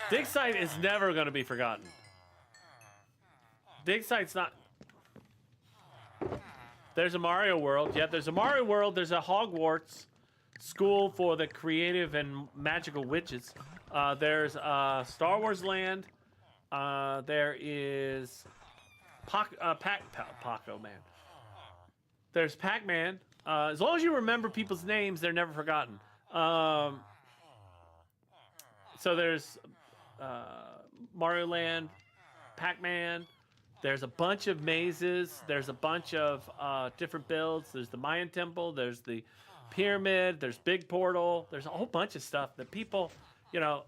Dig site is never going to be forgotten. Dig site's not... There's a Mario World. Yeah, there's a Mario World. There's a Hogwarts school for the creative and magical witches. There's Star Wars Land. There is Pac-Man. There's Pac-Man. As long as you remember people's names, they're never forgotten. So there's Mario Land, Pac-Man. There's a bunch of mazes. There's a bunch of different builds. There's the Mayan Temple. There's the Pyramid. There's Big Portal. There's a whole bunch of stuff that people, you know,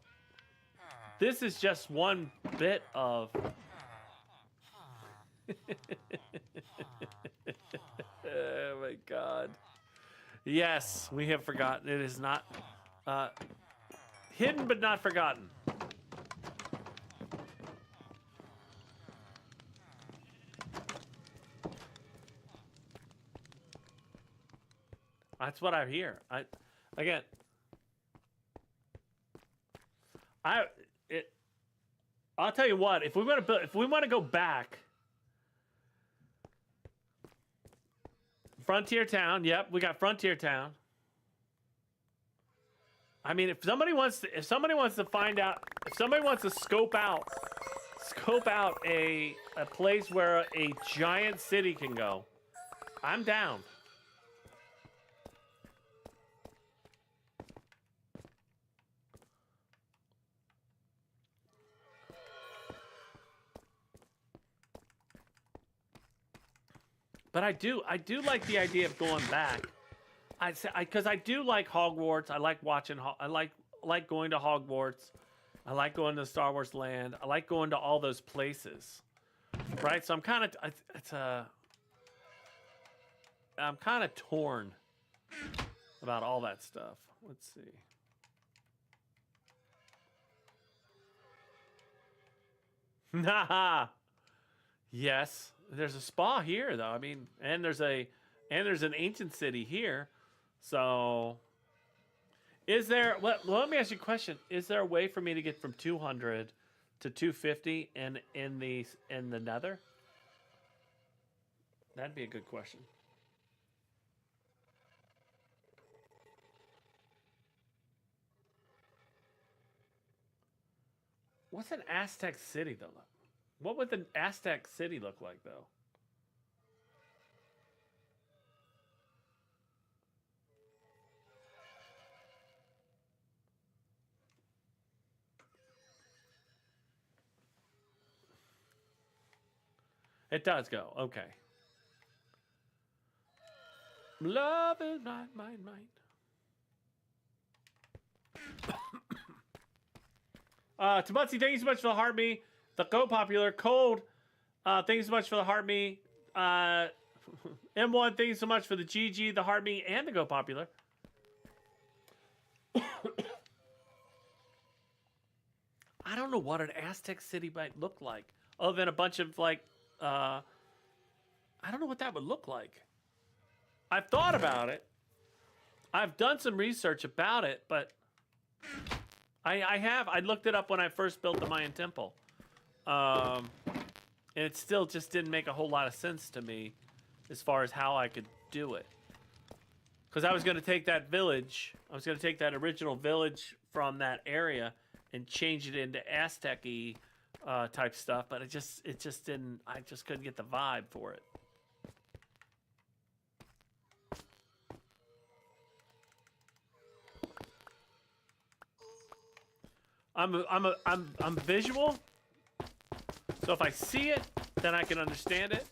this is just one bit of... Oh my God. Yes, we have forgotten. It is not hidden but not forgotten. That's what I hear. I'll tell you what, if we want to go back, Frontier Town, yep, we got Frontier Town. I mean, if somebody wants to scope out a place where a giant city can go, I'm down. But I do like the idea of going back. Because I do like Hogwarts. I like watching. I like going to Hogwarts. I like going to Star Wars Land. I like going to all those places, right? So I'm kind of torn about all that stuff. Let's see. Nah. Yes. There's a spa here, though. I mean, and there's an ancient city here. So, is there? Let me ask you a question. Is there a way for me to get from 200 to 250 in the Nether? That'd be a good question. What's an Aztec city though? What would the Aztec city look like, though? It does go. Okay. Love is mine. Tamutsy, thank you so much for the heart me. The Go Popular. Cold, thank you so much for the heart me. M1, thank you so much for the GG, the heart me, and the Go Popular. I don't know what an Aztec city might look like, other than a bunch of like, I don't know what that would look like. I've thought about it. I've done some research about it, but I looked it up when I first built the Mayan temple. And it still just didn't make a whole lot of sense to me as far as how I could do it. Because I was going to take that village, I was going to take that original village from that area and change it into Aztec-y type stuff, but it just didn't, I just couldn't get the vibe for it. I'm visual, so if I see it, then I can understand it.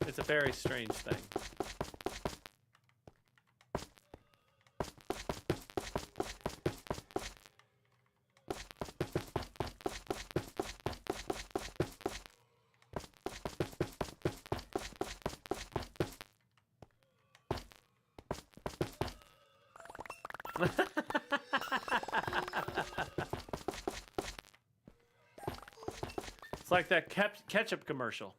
It's a very strange thing. It's like that ketchup commercial.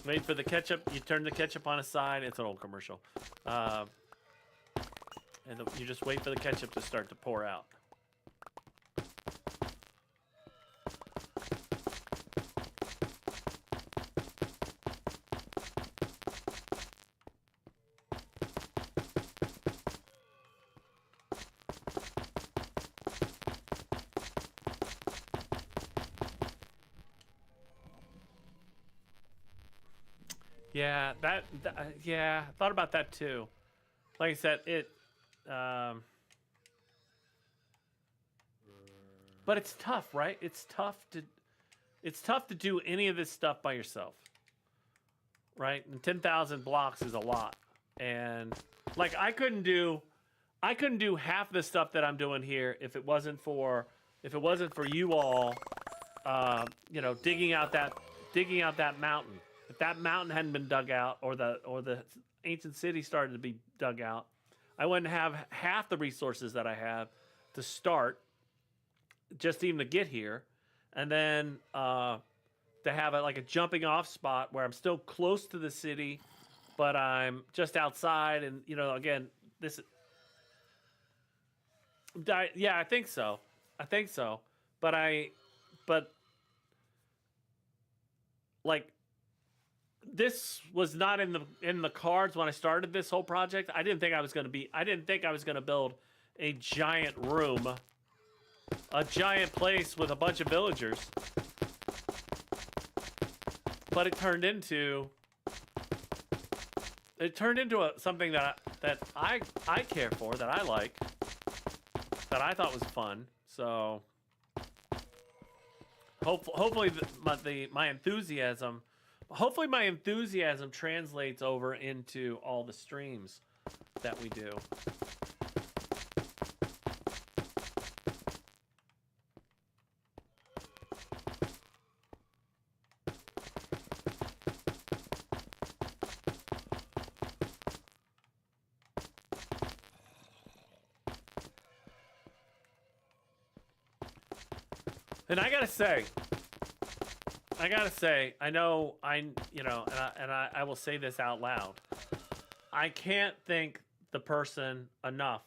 Wait for the ketchup. You turn the ketchup on its side. It's an old commercial. And you just wait for the ketchup to start to pour out. Yeah, yeah, I thought about that too. Like I said, but it's tough, right? It's tough to do any of this stuff by yourself, right? And 10,000 blocks is a lot, and like I couldn't do half the stuff that I'm doing here if it wasn't for you all, you know, digging out that mountain. If that mountain hadn't been dug out, or the ancient city started to be dug out, I wouldn't have half the resources that I have to start, just even to get here, and then to have like a jumping off spot where I'm still close to the city, but I'm just outside, and you know, again, yeah, I think so, but like. This was not in the cards when I started this whole project. I didn't think I was going to build a giant room, a giant place with a bunch of villagers. But it turned into something that I care for, that I like, that I thought was fun. So hopefully my enthusiasm. Hopefully my enthusiasm translates over into all the streams that we do. And I gotta say, I will say this out loud. I can't thank the person enough.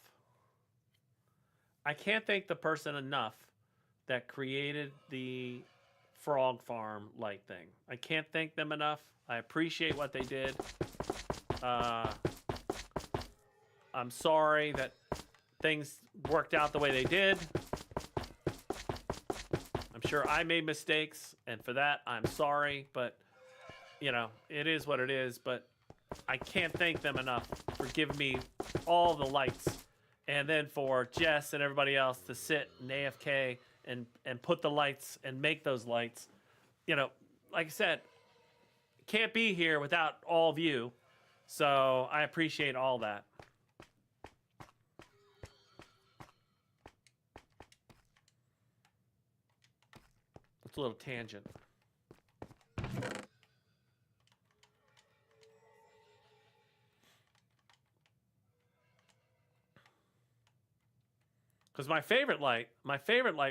That created the frog farm light thing. I can't thank them enough. I appreciate what they did. I'm sorry that things worked out the way they did. I'm sure I made mistakes, and for that, I'm sorry, but, you know, it is what it is, but I can't thank them enough for giving me all the lights, and then for Jess and everybody else to sit in AFK and put the lights and make those lights. You know, like I said, can't be here without all of you, so I appreciate all that. It's a little tangent. Because my favorite light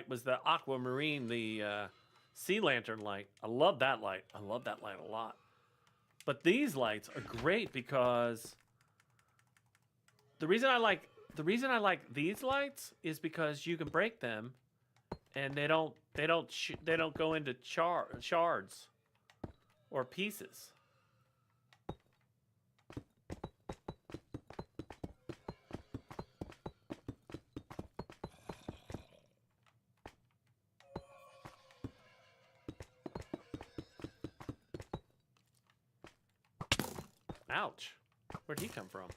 was the aquamarine, the sea lantern light. I love that light. I love that light a lot. But these lights are great because the reason I like these lights is because you can break them, and they don't go into shards or pieces. Ouch. Where'd he come from?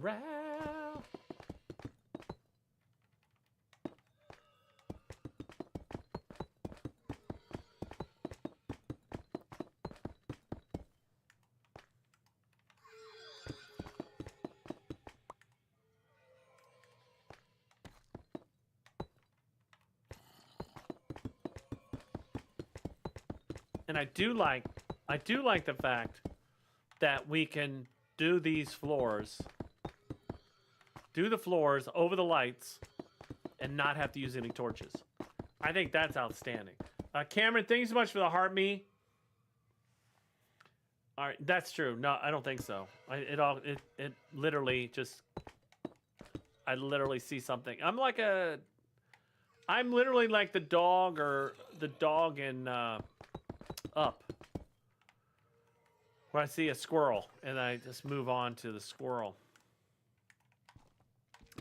Ralph. And I do like the fact that we can do these floors, do the floors over the lights, and not have to use any torches. I think that's outstanding. Cameron, thanks so much for the heart me. All right, that's true. No, I don't think so. It literally just, I literally see something. I'm literally like the dog in Up, where I see a squirrel and I just move on to the squirrel.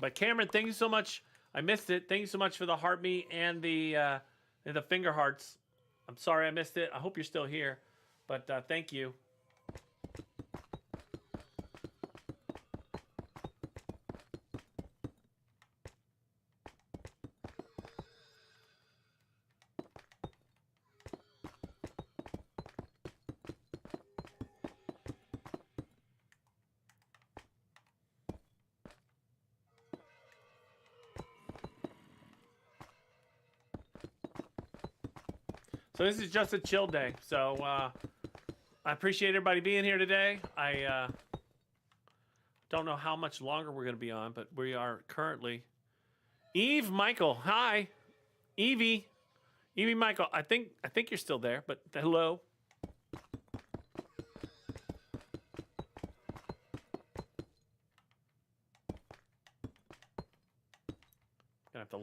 But Cameron, thank you so much. I missed it. Thank you so much for the heart me and the finger hearts. I'm sorry I missed it. I hope you're still here, but thank you. So this is just a chill day. So I appreciate everybody being here today. I don't know how much longer we're going to be on, but we are currently. Eve Michael, hi. Evie Michael, I think you're still there, but hello. Gonna have to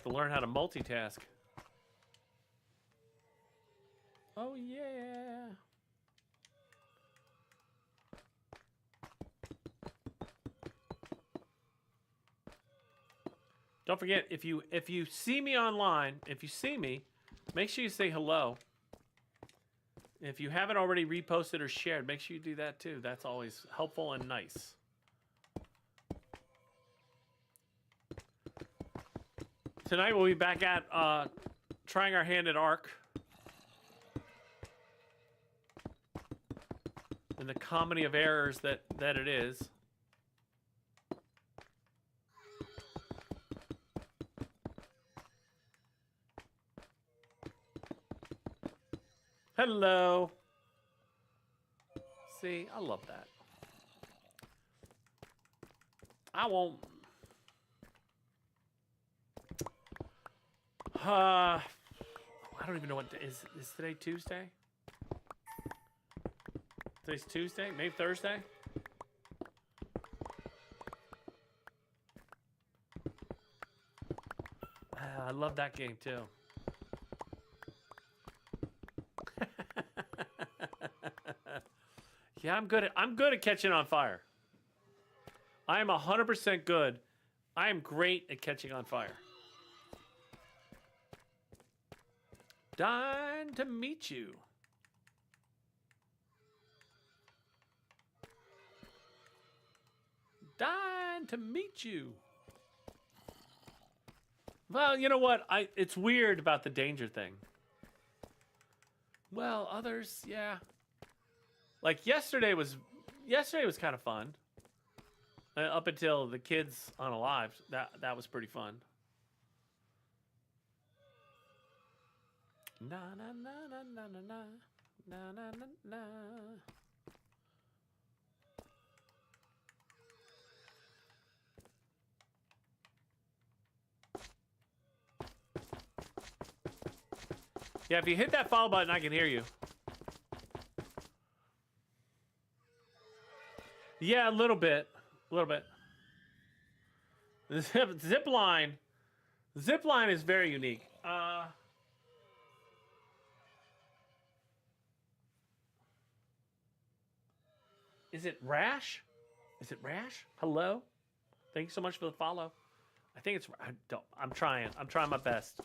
learn how to multitask. Oh yeah. Don't forget, if you see me online, if you see me, make sure you say hello. If you haven't already reposted or shared, make sure you do that too. That's always helpful and nice. Tonight we'll be back at trying our hand at Ark. And the comedy of errors that it is. Hello. See, I love that. I won't. I don't even know what is today Tuesday? Today's Tuesday, maybe Thursday. I love that game too. Yeah, I'm good at catching on fire. I am 100% good. I am great at catching on fire. Dying to meet you. Dying to meet you. Well, you know what? It's weird about the danger thing. Well, others, yeah. Like yesterday was kind of fun. Up until the kids unalived, that was pretty fun. Na na na na na na na na na na na. Yeah, if you hit that follow button, I can hear you. Yeah, a little bit. A little bit. Zip line. Zip line is very unique. Is it Rash? Is it Rash? Hello? Thank you so much for the follow. I think it's... I'm trying. I'm trying my best.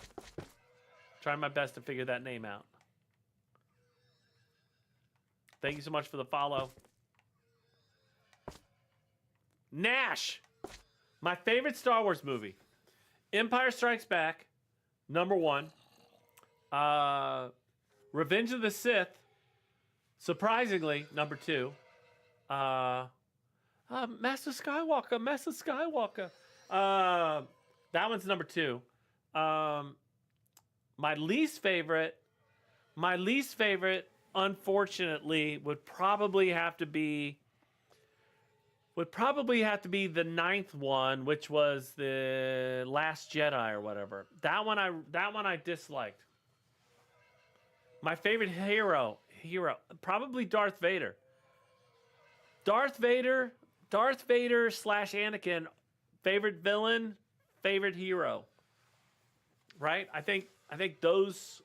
Trying my best to figure that name out. Thank you so much for the follow. Nash! My favorite Star Wars movie. Empire Strikes Back, #1. Revenge of the Sith, surprisingly, #2. Master Skywalker, Master Skywalker. That one's #2. My least favorite, unfortunately, would probably have to be the 9th one, which was the Last Jedi or whatever. That one I disliked. My favorite hero, probably Darth Vader. Darth Vader / Anakin, favorite villain, favorite hero. Right? I think those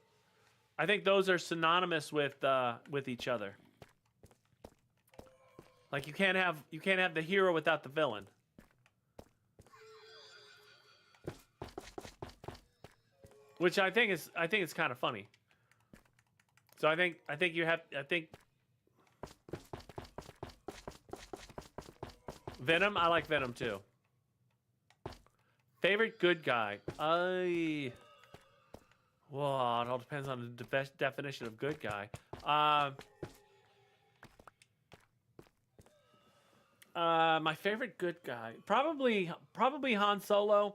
are synonymous with each other. Like you can't have the hero without the villain. Which I think is kind of funny. So I think Venom, I like Venom too. Favorite good guy. Well, it all depends on the definition of good guy. My favorite good guy, probably Han Solo.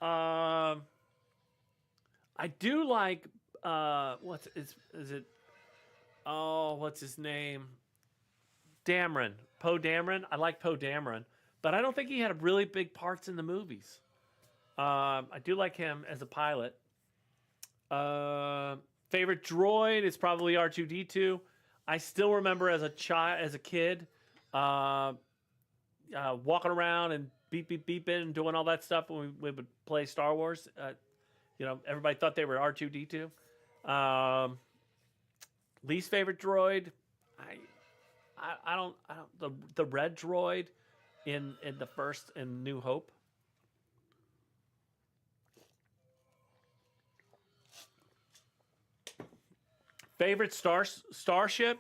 I do like what's his name? Dameron, Poe Dameron. I like Poe Dameron, but I don't think he had really big parts in the movies. I do like him as a pilot. Favorite droid is probably R2-D2. I still remember as a kid, walking around and beeping and doing all that stuff when we would play Star Wars. Everybody thought they were R2-D2. Least favorite droid, I don't the red droid in the first in New Hope. Favorite starship,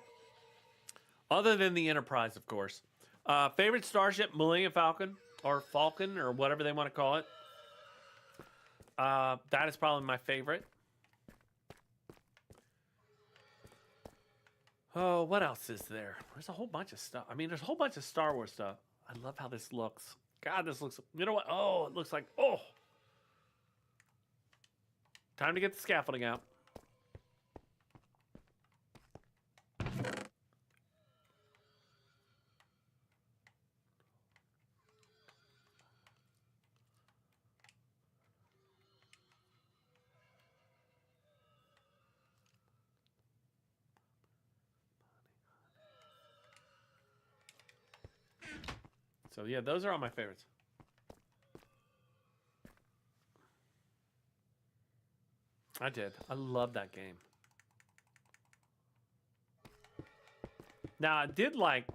other than the Enterprise, of course. Favorite starship, Millennium Falcon or Falcon or whatever they want to call it. That is probably my favorite. Oh, what else is there? There's a whole bunch of stuff. I mean, there's a whole bunch of Star Wars stuff. I love how this looks. God, this looks... You know what? Oh, it looks like... Oh! Time to get the scaffolding out. So yeah, those are all my favorites. I did. I love that game. Now I did like.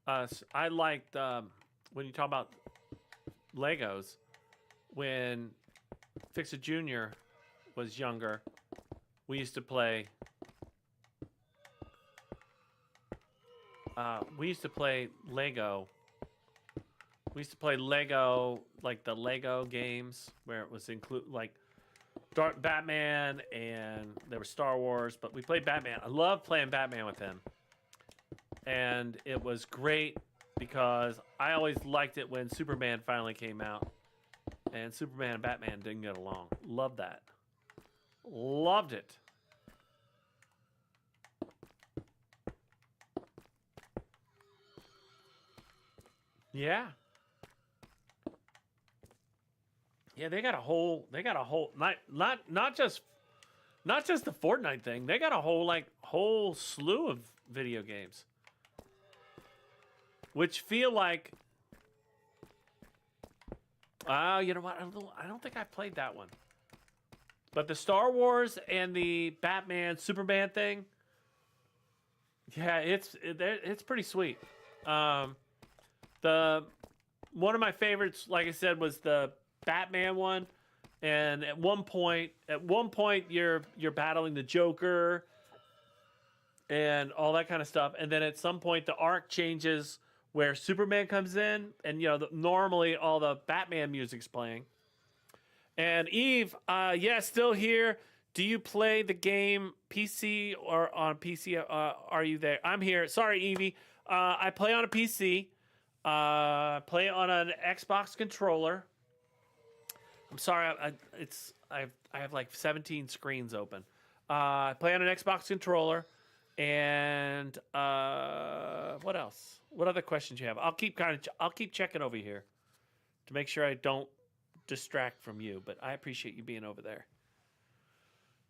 I liked when you talk about Legos. When Fixer Jr. was younger, we used to play. We used to play Lego. We used to play Lego, like the Lego games, where it was like Batman and there was Star Wars, but we played Batman. I love playing Batman with him. And it was great because I always liked it when Superman finally came out. And Superman and Batman didn't get along. Loved that. Loved it. Yeah. Yeah, they got a whole not just the Fortnite thing. They got a whole slew of video games. Which feel like you know what? I don't think I've played that one. But the Star Wars and the Batman Superman thing, yeah, it's pretty sweet. The one of my favorites, like I said, was the Batman one, and at one point you're battling the Joker and all that kind of stuff, and then at some point the arc changes where Superman comes in, and you know normally all the Batman music's playing. And Eve, yeah, still here. Do you play the game PC or on PC? Are you there? I'm here. Sorry, Evie. I play on a PC. Play on an Xbox controller. I'm sorry, I have like 17 screens open. I play on an Xbox controller, and what else? What other questions you have? I'll keep checking over here to make sure I don't distract from you. But I appreciate you being over there.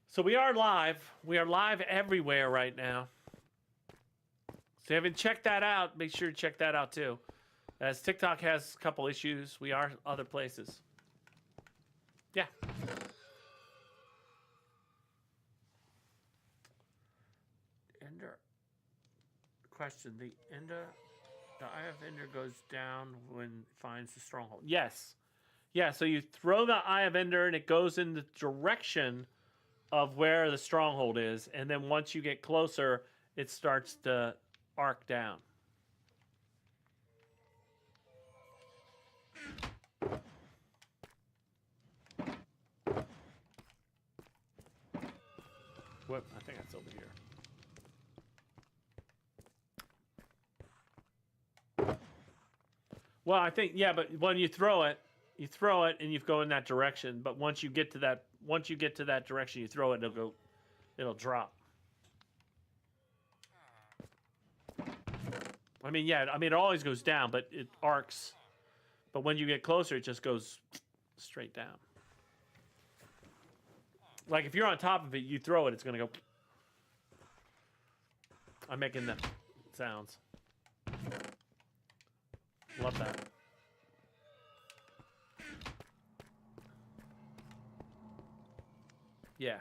So we are live. We are live everywhere right now. So if you haven't checked that out, make sure to check that out too. As TikTok has a couple issues, we are other places. Yeah. Ender. Question. The Eye of Ender goes down when it finds the stronghold. Yes. Yeah, so you throw the Eye of Ender and it goes in the direction of where the stronghold is. And then once you get closer, it starts to arc down. What? I think that's over here. Well, I think, yeah, but when you throw it and you go in that direction. But once you get to that direction, you throw it, it'll drop. I mean, yeah, I mean, it always goes down, but it arcs. But when you get closer, it just goes straight down. Like if you're on top of it, you throw it, it's gonna go. I'm making the sounds. Love that. Yeah.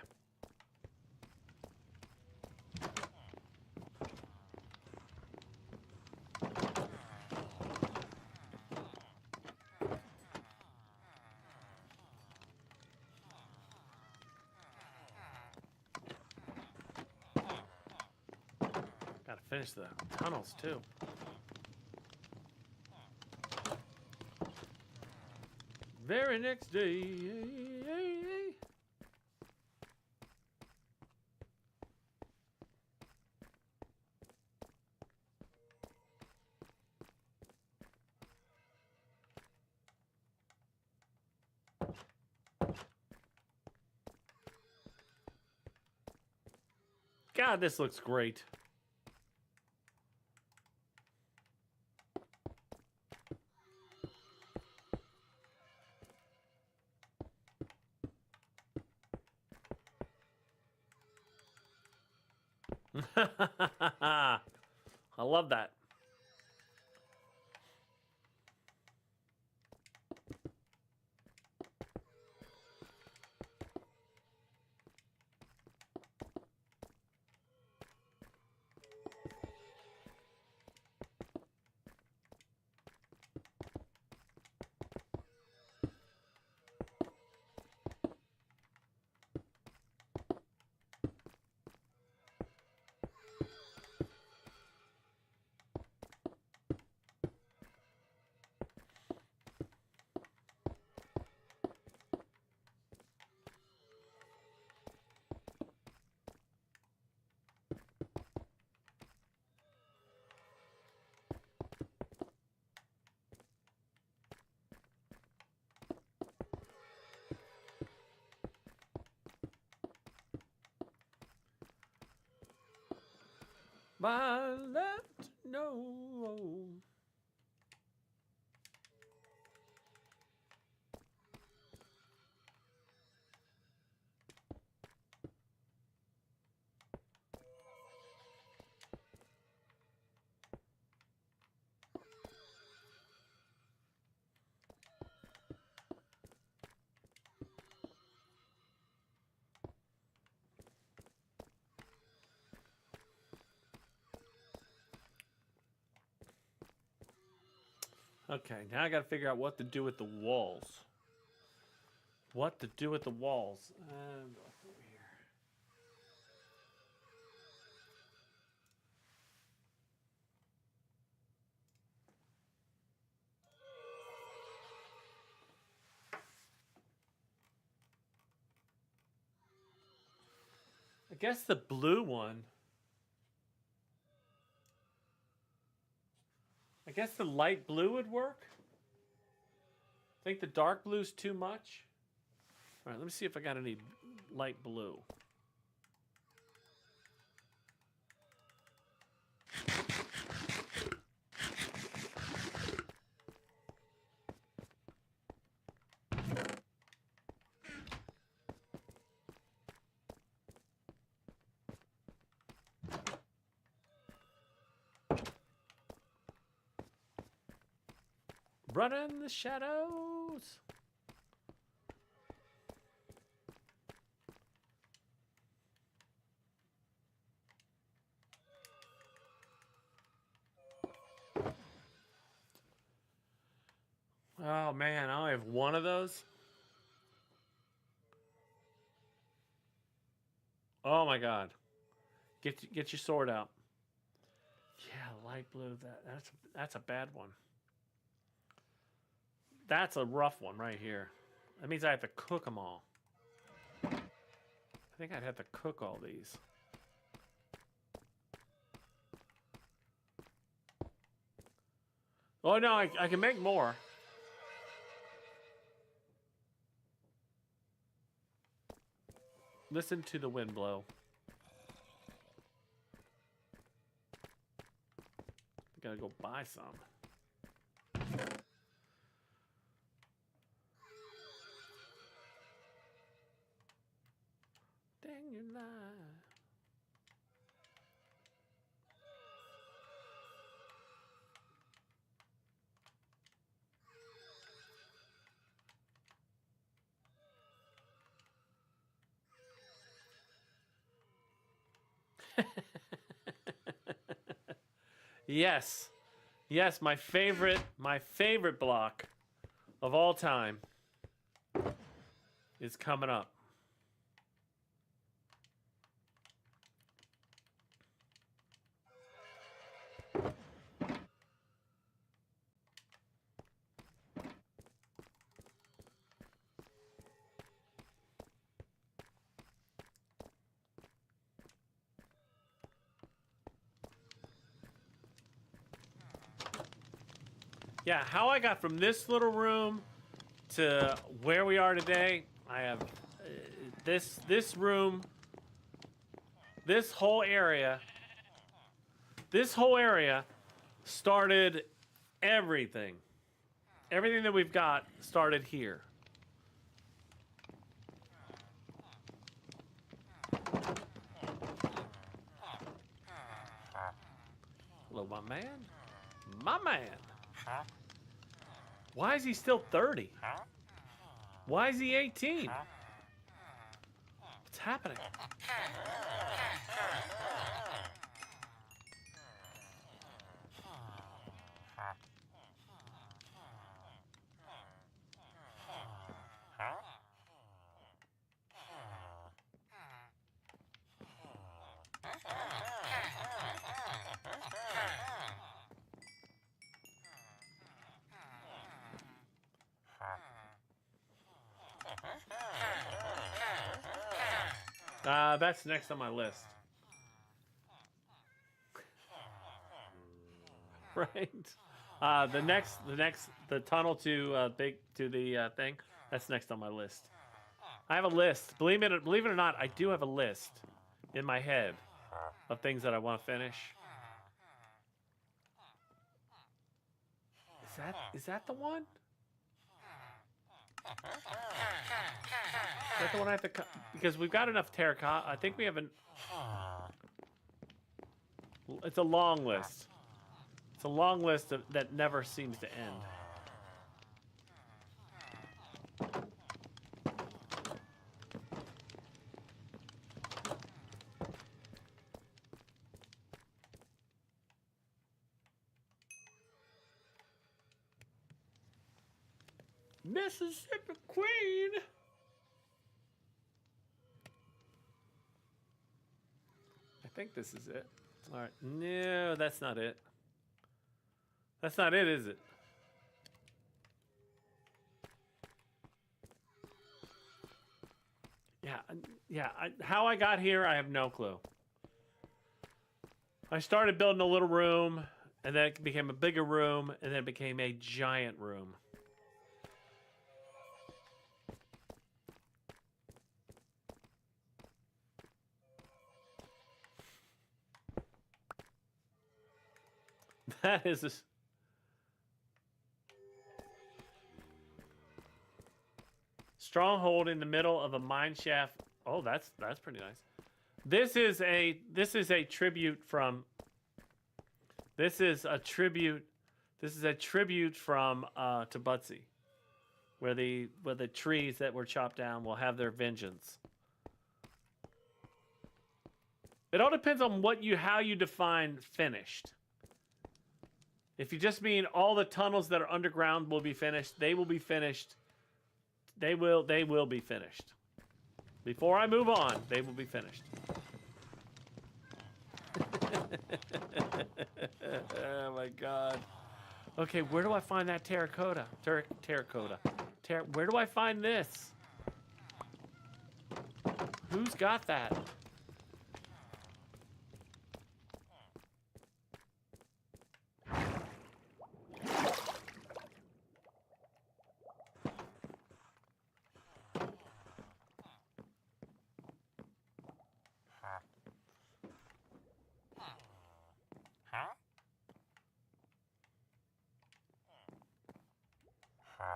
Gotta finish the tunnels too. Very next day. God, this looks great. I love that. my left no. Okay, now I gotta figure out what to do with the walls. What to do with the walls. Go over here. I guess the blue one. I guess the light blue would work. I think the dark blue's too much. All right, let me see if I got any light blue. Run in the shadows. Oh man, I only have one of those. Oh my god. Get your sword out. Yeah, light blue. That's a bad one. That's a rough one right here. That means I have to cook them all. I think I'd have to cook all these. Oh no, I can make more. Listen to the wind blow. I gotta go buy some. Dang your life. Yes. Yes, my favorite block of all time is coming up. Yeah, how I got from this little room to where we are today, I have this room, this whole area started everything. Everything that we've got started here. Hello, my man. My man. Why is he still 30? Why is he 18? What's happening? That's next on my list. Right. The tunnel to the thing. That's next on my list. I have a list. Believe it or not, I do have a list in my head of things that I want to finish. Is that the one? Is that the one I have to cut? Because we've got enough terracotta. I think we have an... It's a long list. It's a long list that never seems to end. Mississippi Queen. I think this is it. All right. No, that's not it. That's not it, is it? Yeah. How I got here, I have no clue. I started building a little room, and then it became a bigger room, and then it became a giant room. That is a... Stronghold in the middle of a mine shaft. Oh, that's pretty nice. This is a tribute from... This is a tribute from to Butsy, where the trees that were chopped down will have their vengeance. It all depends on how you define finished. If you just mean all the tunnels that are underground will be finished, they will be finished. They will be finished. Before I move on, they will be finished. Oh my god. Okay, where do I find that terracotta? Terracotta. Where do I find this? Who's got that?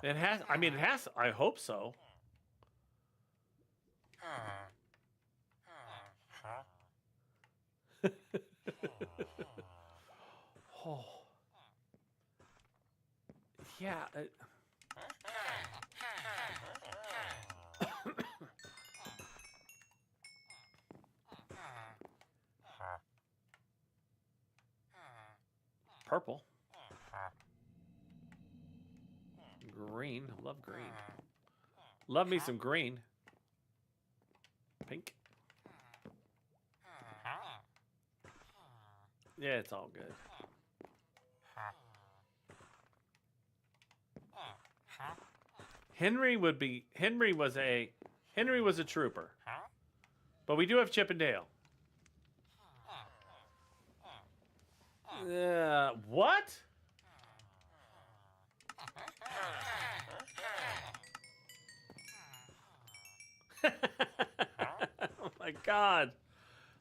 It has, I hope so. Oh. Yeah. Purple. Green. Love green. Love me some green. Pink. Yeah, it's all good. Henry was a trooper. But we do have Chip and Dale. What? Oh my god.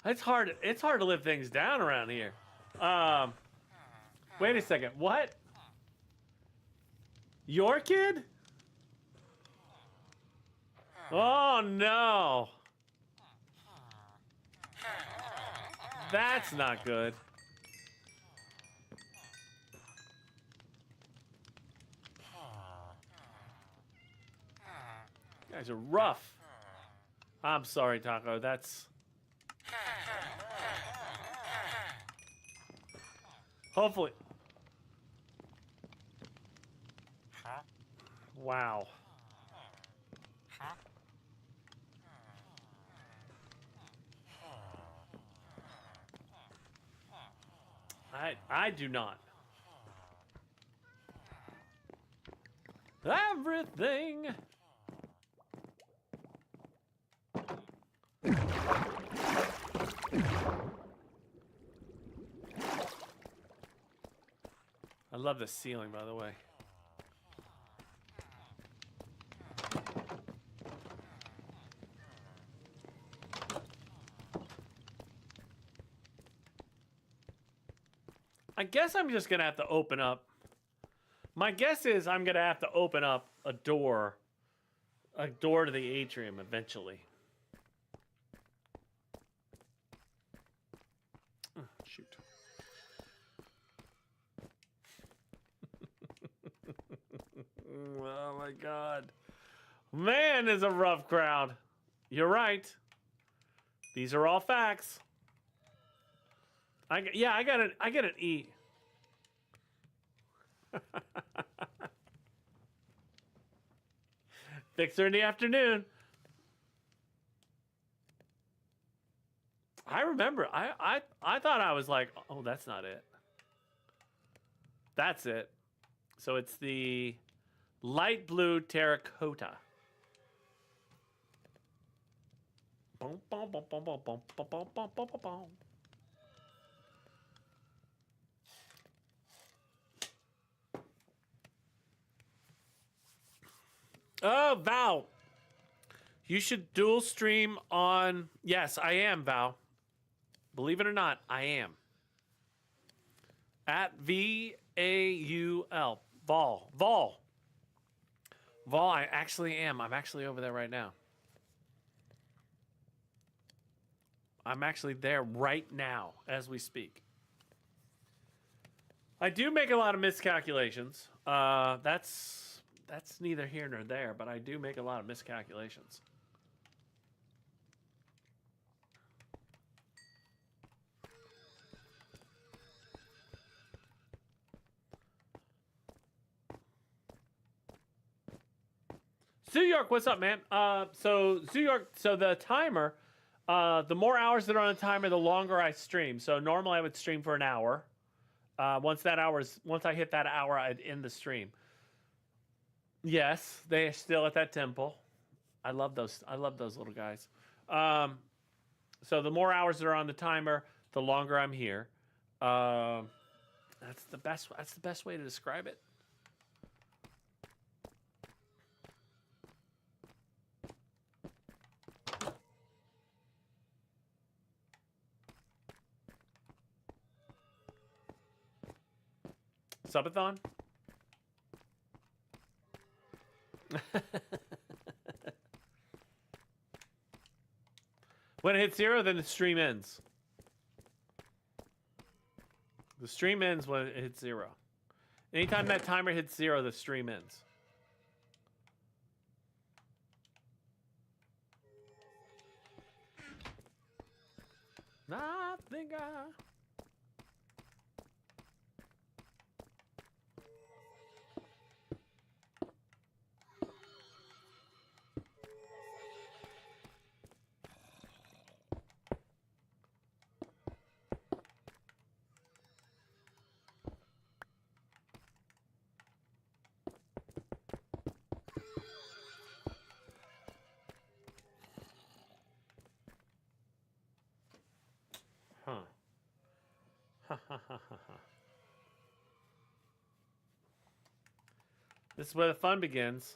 It's hard to live things down around here. Wait a second. What? Your kid? Oh no. That's not good. You guys are rough. I'm sorry, Taco. That's... Hopefully... Wow. I do not. Everything. I love the ceiling, by the way. I guess I'm just gonna have to open up My guess is I'm gonna have to open up a door to the atrium eventually. Oh, shoot. Oh my god. Man, is a rough crowd. You're right. These are all facts. I got an E. Fixer in the afternoon. I remember. I thought I was like, oh, that's not it. That's it. So it's the light blue terracotta. Boom, boom, boom, boom, boom, boom, boom, boom, boom, boom, boom. Oh, Val. You should dual stream on... Yes, I am, Val. Believe it or not, I am. At VAUL. Vol. Vol. Vol, I actually am. I'm actually over there right now. I'm actually there right now as we speak. I do make a lot of miscalculations. That's neither here nor there, but I do make a lot of miscalculations. Zoo York, what's up, man? So Zoo York, so the timer, the more hours that are on the timer, the longer I stream. So normally I would stream for an hour. Once I hit that hour, I'd end the stream. Yes, they are still at that temple. I love those little guys. So the more hours that are on the timer, the longer I'm here. That's the best way to describe it. Subathon? When it hits 0, then the stream ends. The stream ends when it hits 0. Anytime that timer hits 0, the stream ends. I think I... Huh. Ha ha ha ha ha. This is where the fun begins.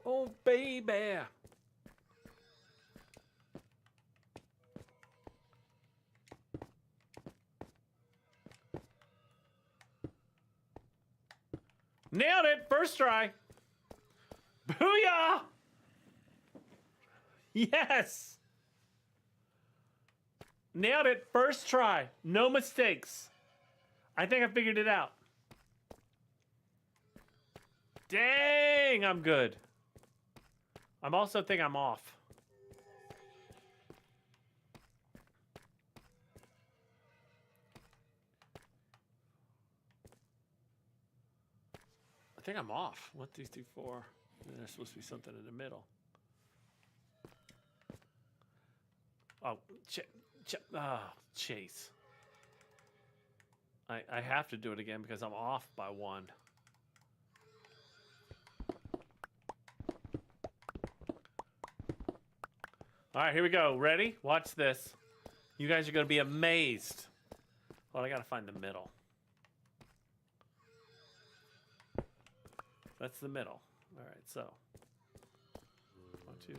Oh, baby. Nailed it. First try. Booyah. Yes. Nailed it. First try. No mistakes. I think I figured it out. Dang, I'm good. I'm also think I'm off. I think I'm off. 1, 2, 3, 4. There's supposed to be something in the middle. Oh, Chase. I have to do it again because I'm off by 1. All right, here we go. Ready? Watch this. You guys are going to be amazed. Well, I got to find the middle. That's the middle. All right, so 1, 2.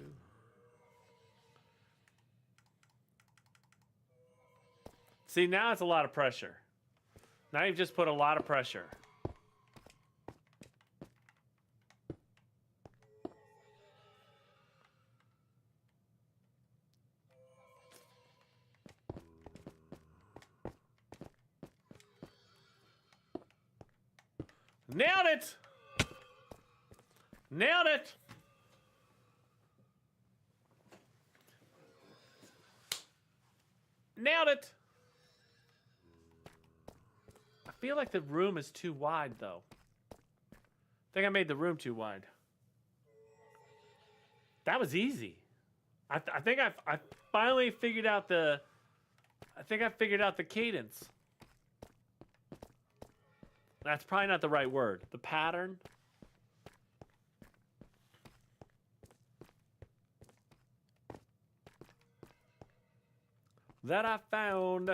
See, now it's a lot of pressure. Now you've just put a lot of pressure. Nailed it! Nailed it! Nailed it! I feel like the room is too wide, though. I think I made the room too wide. That was easy. I think I finally figured out the... I think I figured out the cadence. That's probably not the right word. The pattern. That I found.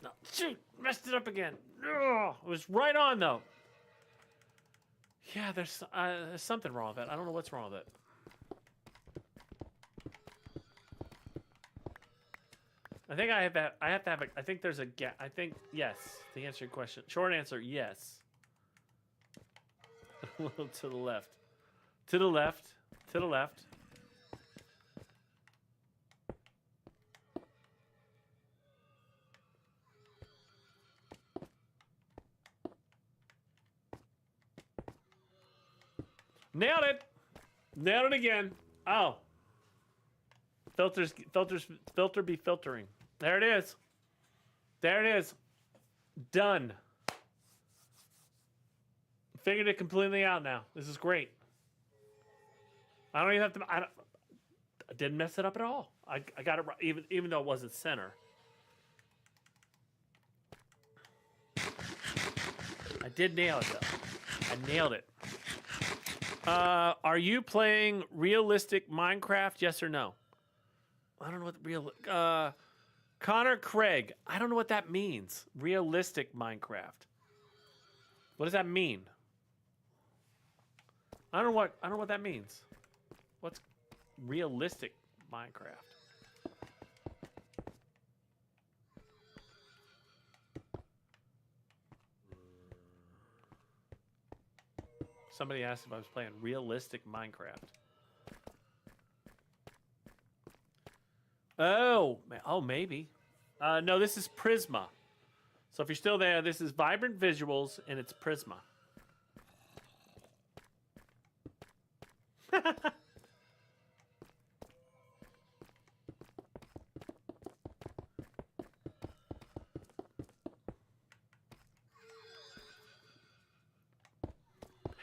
No, shoot, messed it up again. Ugh, it was right on though. Yeah, there's something wrong with it. I don't know what's wrong with it. I think I have that. I have to have a. I think there's a gap. I think yes. To answer your question, short answer yes. A little to the left. To the left. To the left. Nailed it. Nailed it again. Oh. Filter be filtering. There it is. There it is. Done. Figured it completely out now. This is great. I don't even have to. I didn't mess it up at all. I got it right, even though it wasn't center. I did nail it though. I nailed it. Are you playing realistic Minecraft? Yes or no? I don't know what real. Connor Craig. I don't know what that means. Realistic Minecraft. What does that mean? I don't know what that means. What's realistic Minecraft? Somebody asked if I was playing realistic Minecraft. Oh, maybe. No, this is Prisma. So if you're still there, this is Vibrant Visuals, and it's Prisma.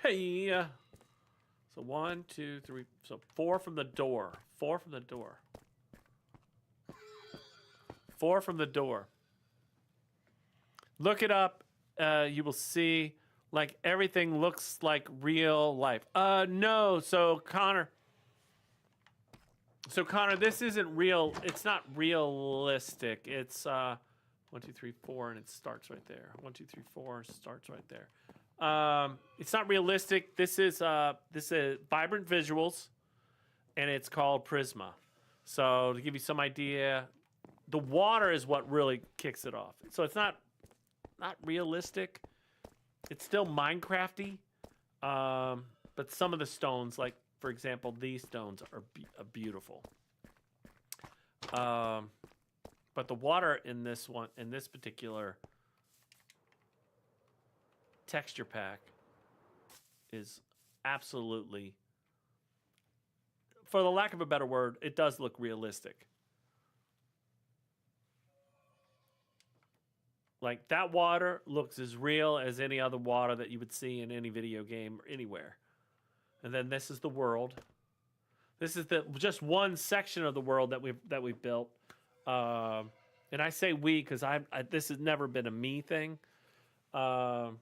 Hey. So 1, 2, 3. So 4 from the door. 4 from the door. 4 from the door. Look it up. You will see, like, everything looks like real life. No. So Connor, this isn't real. It's not realistic. It's 1, 2, 3, 4, and it starts right there. 1, 2, 3, 4 starts right there. It's not realistic. This is Vibrant Visuals, and it's called Prisma. So to give you some idea, the water is what really kicks it off. So it's not realistic. It's still Minecrafty, but some of the stones, like for example, these stones are beautiful. But the water in this one, in this particular texture pack, is absolutely, for the lack of a better word, it does look realistic. Like, that water looks as real as any other water that you would see in any video game or anywhere. And then this is the world. This is just one section of the world that we've built. And I say we because this has never been a me thing. So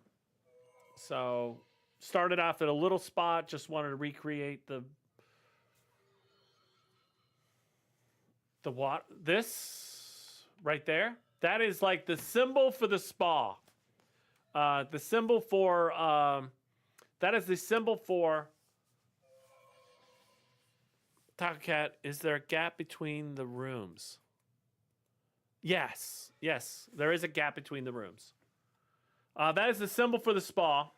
started off at a little spot, just wanted to recreate the water. This right there, that is like the symbol for the spa. The symbol for that is the symbol for Taco Cat. Is there a gap between the rooms? Yes, there is a gap between the rooms. That is the symbol for the spa.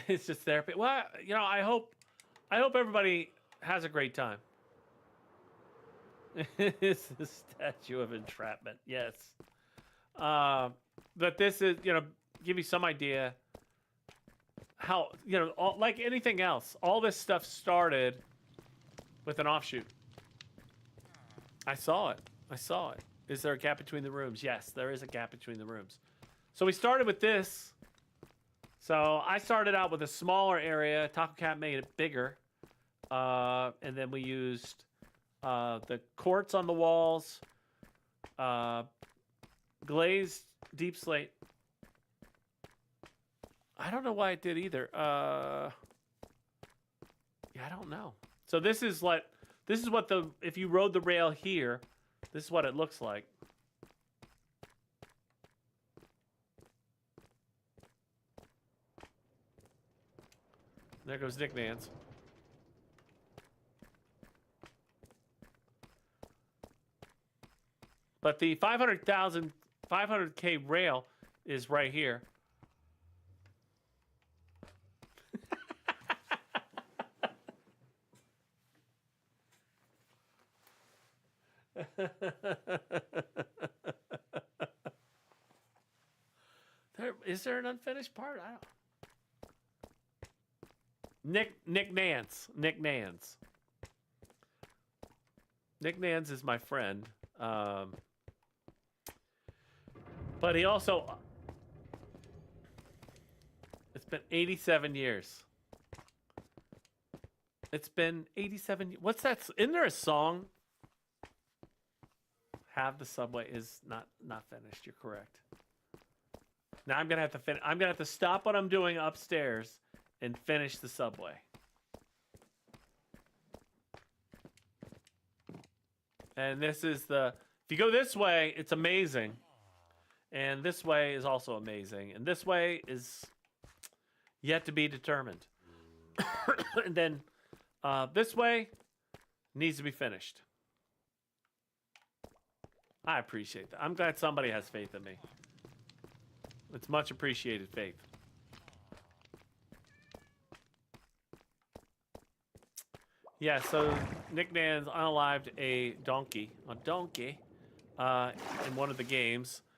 It's just therapy. Well, you know, I hope everybody has a great time. It's the statue of entrapment. Yes. But this is, you know, give you some idea how, you know, like anything else, all this stuff started with an offshoot. I saw it. Is there a gap between the rooms? Yes, there is a gap between the rooms. So we started with this. So I started out with a smaller area. Taco Cat made it bigger. And then we used the quartz on the walls, glazed deep slate. I don't know why it did either. Yeah, I don't know. So this is what if you rode the rail here, this is what it looks like. There goes Nick Nance. But the 500K rail is right here. Is there an unfinished part? I don't. Nick Nance. Nick Nance is my friend. But he also. It's been 87 years. It's been 87. What's that? Isn't there a song? Have the subway is not finished. You're correct. Now I'm gonna have to finish. I'm gonna have to stop what I'm doing upstairs and finish the subway. And this is the. If you go this way, it's amazing. And this way is also amazing. And this way is yet to be determined. And then this way needs to be finished. I appreciate that. I'm glad somebody has faith in me. It's much appreciated faith. Yeah, so Nick Nance unalived a donkey in one of the games.